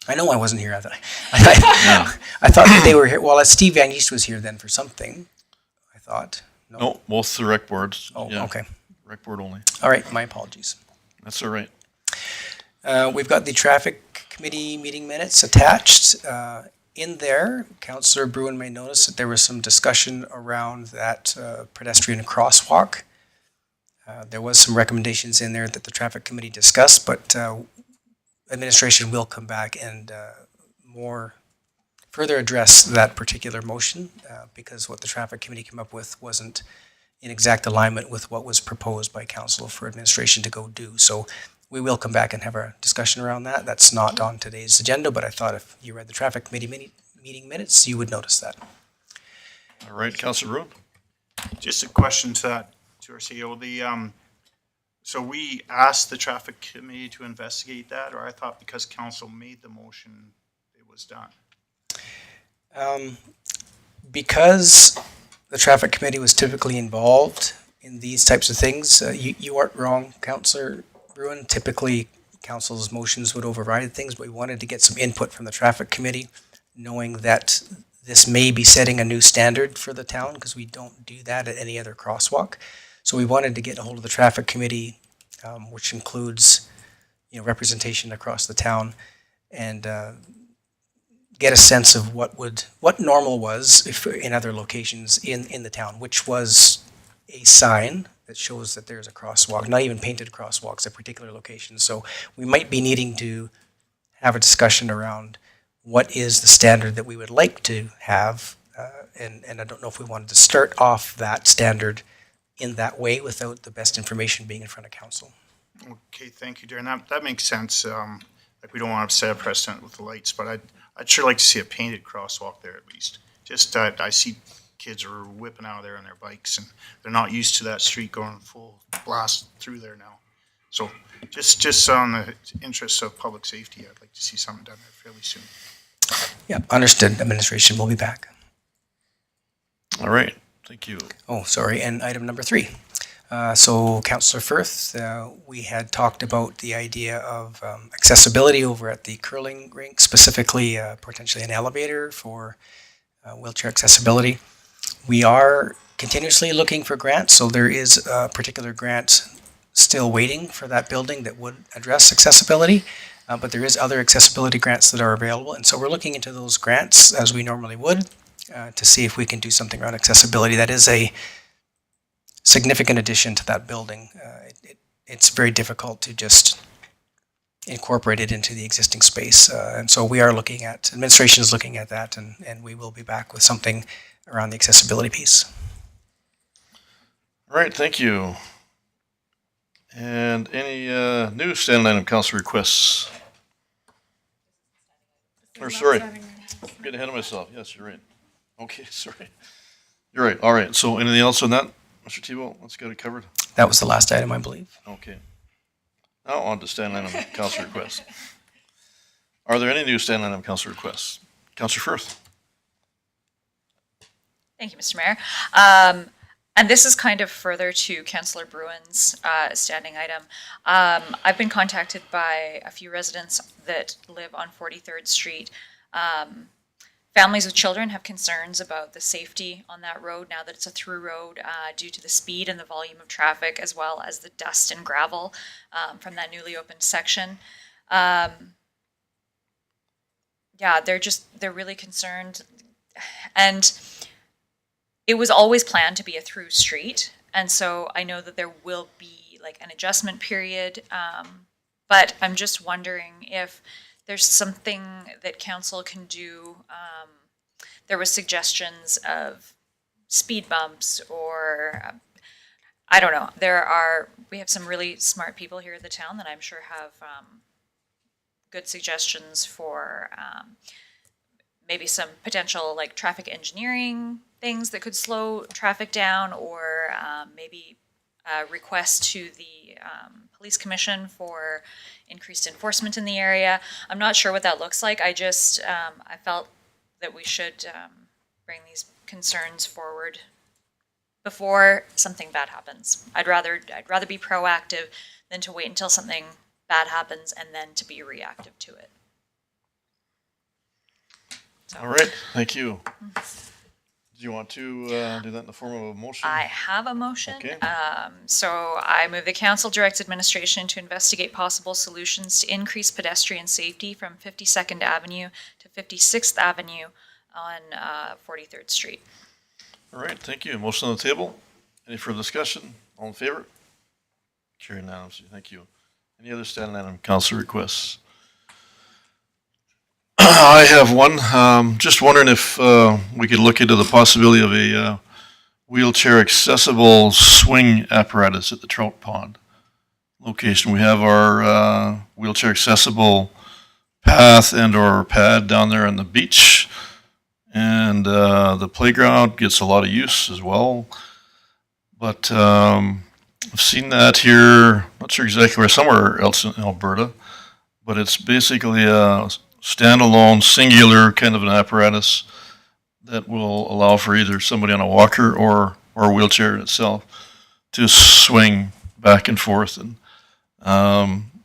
I know I wasn't here. I thought that they were here. Well, Steve Van East was here then for something, I thought. No, both the rec boards. Oh, Yeah, okay. Rec board only. All right, my apologies. That's all right. We've got the traffic committee meeting minutes attached. In there, Councillor Bruin may notice that there was some discussion around that pedestrian crosswalk. There was some recommendations in there that the traffic committee discussed, but administration will come back and further address that particular motion because what the traffic committee came up with wasn't in exact alignment with what was proposed by council for administration to go do. So we will come back and have a discussion around that. That's not on today's agenda, but I thought if you read the traffic committee meeting minutes, you would notice that. All right, Councilor Bruin. Just a question to that, to our CEO. So we asked the traffic committee to investigate that, or I thought because council made the motion, it was done? Because the traffic committee was typically involved in these types of things, you aren't wrong, Councillor Bruin. Typically, council's motions would override things, but we wanted to get some input from the traffic committee, knowing that this may be setting a new standard for the town because we don't do that at any other crosswalk. So we wanted to get a hold of the traffic committee, which includes, representation across the town, and get a sense of what normal was if in other locations in the town, which was a sign that shows that there's a crosswalk, not even painted crosswalks at particular locations. So we might be needing to have a discussion around what is the standard that we would like to have, and I don't know if we wanted to start off that standard in that way without the best information being in front of council. Okay, thank you, Darren. That makes sense. Like we don't want to set a precedent with the lights, but I'd sure like to see a painted crosswalk there at least. Just I see kids are whipping out of there on their bikes and they're not used to that street going full blast through there now. So just on the interest of public safety, I'd like to see something done there fairly soon. Yeah, understood. Administration will be back. All right, thank you. Oh, sorry, and item number 3. So Councillor Firth, we had talked about the idea of accessibility over at the curling rink, specifically potentially an elevator for wheelchair accessibility. We are continuously looking for grants, so there is a particular grant still waiting for that building that would address accessibility, but there is other accessibility grants that are available, and so we're looking into those grants as we normally would to see if we can do something around accessibility. That is a significant addition to that building. It's very difficult to just incorporate it into the existing space. And so we are looking at, administration is looking at that, and we will be back with something around the accessibility piece. All right, thank you. And any new standing item council requests? Or sorry, I'm getting ahead of myself. Yes, you're right. Okay, sorry. You're right. All right, so anything else on that? Mr. Tebow, let's get it covered. That was the last item, I believe. Okay. Now on to standing item council requests. Are there any new standing item council requests? Councilor Firth. Thank you, Mr. Mayor. And this is kind of further to Councillor Bruin's standing item. I've been contacted by a few residents that live on 43rd Street. Families with children have concerns about the safety on that road now that it's a through road due to the speed and the volume of traffic, as well as the dust and gravel from that newly opened section. Yeah, they're really concerned. And it was always planned to be a through street. And so I know that there will be like an adjustment period. But I'm just wondering if there's something that council can do. There was suggestions of speed bumps or I don't know. We have some really smart people here in the town that I'm sure have good suggestions for maybe some potential like traffic engineering things that could slow traffic down, or maybe a request to the police commission for increased enforcement in the area. I'm not sure what that looks like. I just, I felt that we should bring these concerns forward before something bad happens. I'd rather be proactive than to wait until something bad happens and then to be reactive to it. All right, thank you. Do you want to do that in the form of a motion? I have a motion. Okay. So I move the council directs administration to investigate possible solutions to increase pedestrian safety from 52nd Avenue to 56th Avenue on 43rd Street. All right, thank you. Motion on the table. Any further discussion? All in favor? Carried unanimously. Thank you. Any other standing item council requests? I have one. Just wondering if we could look into the possibility of a wheelchair accessible swing apparatus at the Trout Pond location. We have our wheelchair accessible path and or pad down there on the beach. And the playground gets a lot of use as well. But I've seen that here, not sure exactly where, somewhere else in Alberta. But it's basically a standalone, singular kind of an apparatus that will allow for either somebody on a walker or a wheelchair itself to swing back and forth. And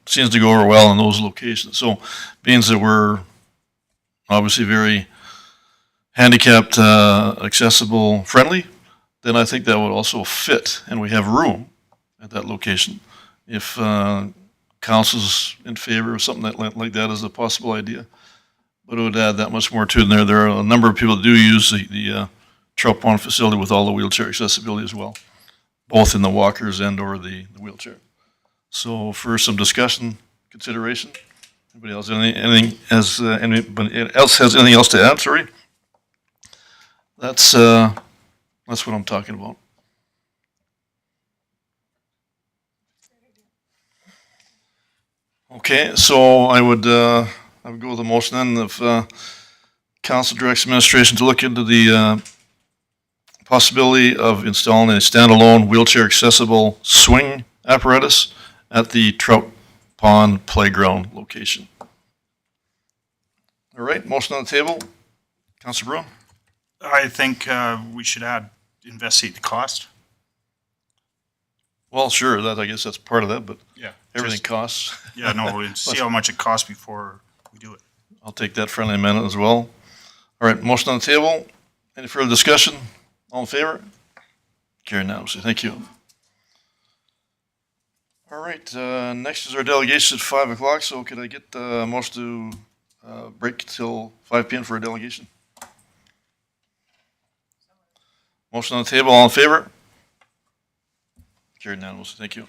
seems to go over well in those locations. So being that we're obviously very handicapped, accessible, friendly, then I think that would also fit, and we have room at that location. If council's in favor of something like that as a possible idea, but it would add that much more to it. There are a number of people that do use the Trout Pond facility with all the wheelchair accessibility as well, both in the walkers and or the wheelchair. So for some discussion, consideration, anybody else anybody else has anything else to add? Sorry. That's what I'm talking about. Okay, so I would go with the motion then of council directs administration to look into the possibility of installing a standalone wheelchair accessible swing apparatus at the Trout Pond Playground location. All right, motion on the table. Councilor Bruin? I think we should investigate the cost. Well, sure, I guess that's part of that, but Yeah. everything costs. Yeah, no, and see how much it costs before we do it. I'll take that friendly amendment as well. All right, motion on the table. Any further discussion? All in favor? Carried unanimously. Thank you. All right, next is our delegation at 5 o'clock, so could I get the motion to break till 5 p.m. for a delegation? Motion on the table, all in favor? Carried unanimously. Thank you.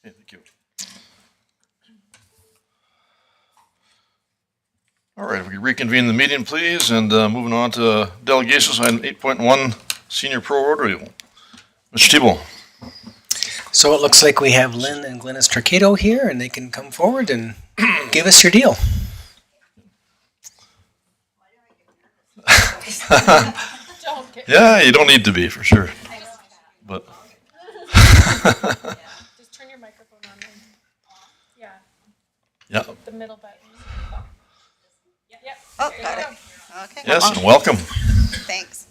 Thank you. All right, if we could reconvene the meeting, please, and moving on to delegations, item 8.1, Senior Pro Rodeo. Mr. Tebow. So it looks like we have Lynn and Glennis Turcato here, and they can come forward and give us your deal. Yeah, you don't need to be, for sure. But Just turn your microphone on then. Yeah, yeah, the middle button. Yep. Oh, got it. Okay. yes, and welcome. Thanks.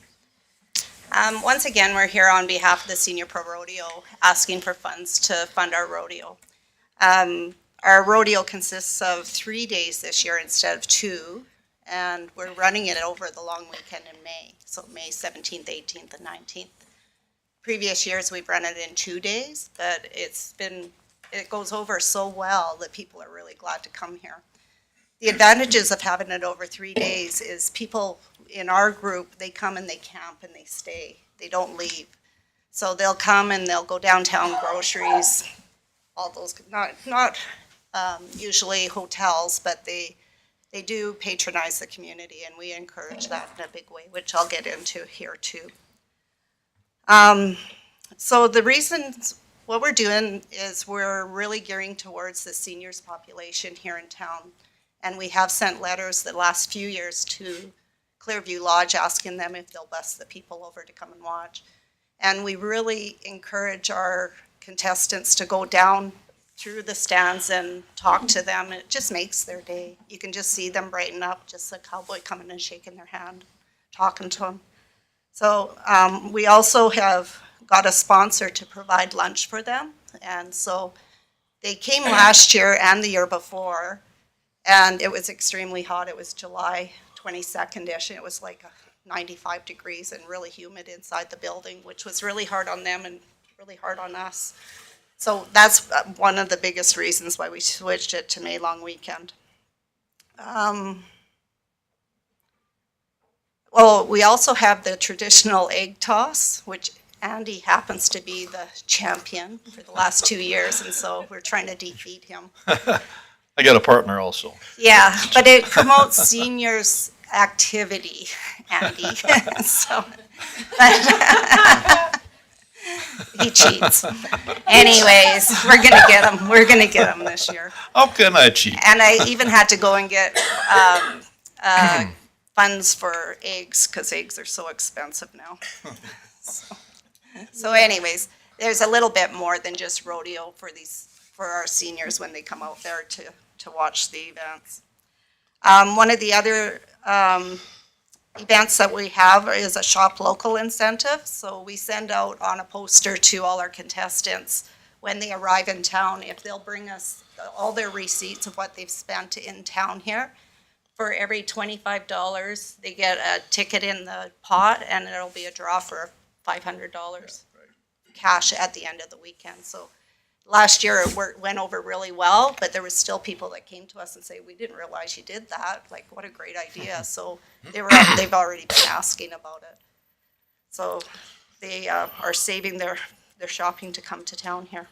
Once again, we're here on behalf of the Senior Pro Rodeo, asking for funds to fund our rodeo. Our rodeo consists of 3 days this year instead of 2, and we're running it over the long weekend in May, so May 17th, 18th, and 19th. Previous years, we've run it in 2 days, but it goes over so well that people are really glad to come here. The advantages of having it over 3 days is people in our group, they come and they camp and they stay. They don't leave. So they'll come and they'll go downtown, groceries, all those, not usually hotels, but they do patronize the community, and we encourage that in a big way, which I'll get into here too. So the reasons, what we're doing is we're really gearing towards the seniors population here in town. And we have sent letters the last few years to Clearview Lodge asking them if they'll bus the people over to come and watch. And we really encourage our contestants to go down through the stands and talk to them. It just makes their day. You can just see them brighten up, just a cowboy coming and shaking their hand, talking to them. So we also have got a sponsor to provide lunch for them. And so they came last year and the year before. And it was extremely hot. It was July 22nd-ish, and it was like 95 degrees and really humid inside the building, which was really hard on them and really hard on us. So that's one of the biggest reasons why we switched it to May long weekend. Well, we also have the traditional egg toss, which Andy happens to be the champion for the last 2 years, and so we're trying to defeat him. I got a partner also. Yeah, but it promotes seniors' activity, Andy. So, but he cheats. Anyways, we're gonna get him. We're gonna get him this year. How can I cheat? And I even had to go and get funds for eggs because eggs are so expensive now. So anyways, there's a little bit more than just rodeo for our seniors when they come out there to watch the events. One of the other events that we have is a shop local incentive. So we send out on a poster to all our contestants when they arrive in town, if they'll bring us all their receipts of what they've spent in town here. For every $25, they get a ticket in the pot, and it'll be a draw for $500 cash at the end of the weekend. So last year it went over really well, but there was still people that came to us and say, we didn't realize you did that. Like, what a great idea. So they've already been asking about it. So they are saving their shopping to come to town here.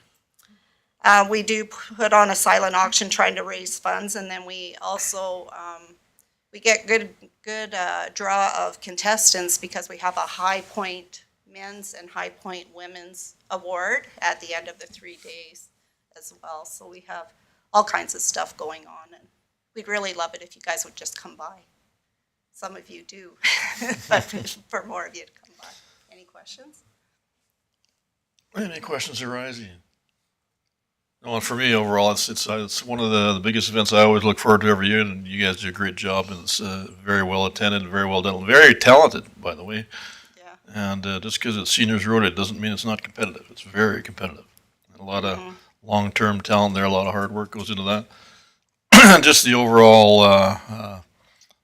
We do put on a silent auction trying to raise funds, and then we also we get good draw of contestants because we have a High Point men's and High Point women's award at the end of the 3 days as well. So we have all kinds of stuff going on, and we'd really love it if you guys would just come by. Some of you do, but for more of you to come by. Any questions? Any questions arising? No, and for me overall, it's one of the biggest events I always look forward to every year, and you guys do a great job, and it's very well attended, very well done, very talented, by the way. Yeah. And just because it's seniors road, it doesn't mean it's not competitive. It's very competitive. A lot of long-term talent there, a lot of hard work goes into that. Just the overall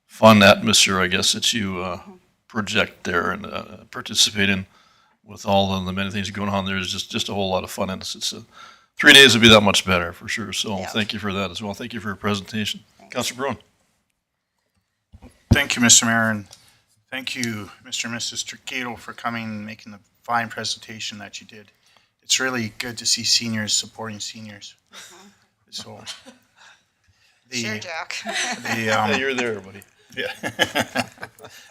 fun atmosphere, I guess, that you project there and participate in with all of the many things going on there is just a whole lot of fun. And it's 3 days would be that much better for sure. So thank you for that as well. Thank you for your presentation. Councilor Bruin. Thank you, Mr. Mayor, and thank you, Mr. and Mrs. Turcato, for coming and making the fine presentation that you did. it's really good to see seniors supporting seniors. So. Sure, Jack. Yeah, you're there, buddy. Yeah.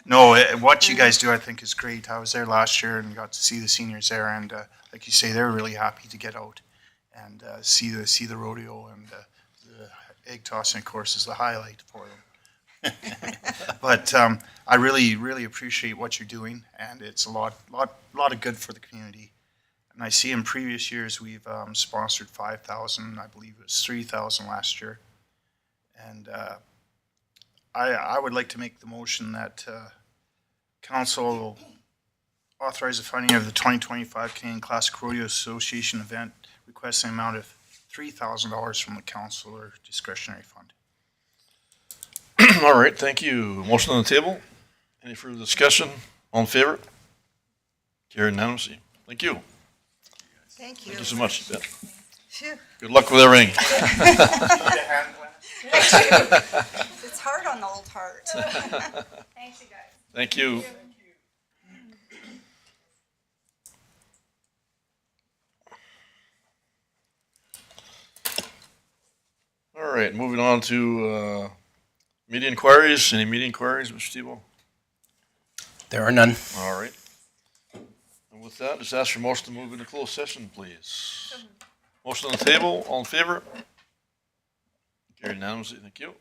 No, what you guys do, I think, is great. I was there last year and got to see the seniors there, and like you say, they're really happy to get out and see the rodeo, and the egg tossing, of course, is the highlight for them. But I really appreciate what you're doing, and it's a lot of good for the community. And I see in previous years we've sponsored 5,000. I believe it was 3,000 last year. And I would like to make the motion that council authorize the funding of the 2025 Canadian Classic Rodeo Association event, requesting an amount of $3,000 from the council discretionary fund. All right, thank you. Motion on the table. Any further discussion? All in favor? Carried unanimously. Thank you. Thank you. Thank you so much. You bet. Phew. Good luck with everything. It's hard on the old heart. Thanks, you guys. Thank you. All right, moving on to media inquiries. Any media inquiries, Mr. Tebow? There are none. All right. And with that, just ask for motion to move into closed session, please. Motion on the table, all in favor? Carried unanimously, thank you.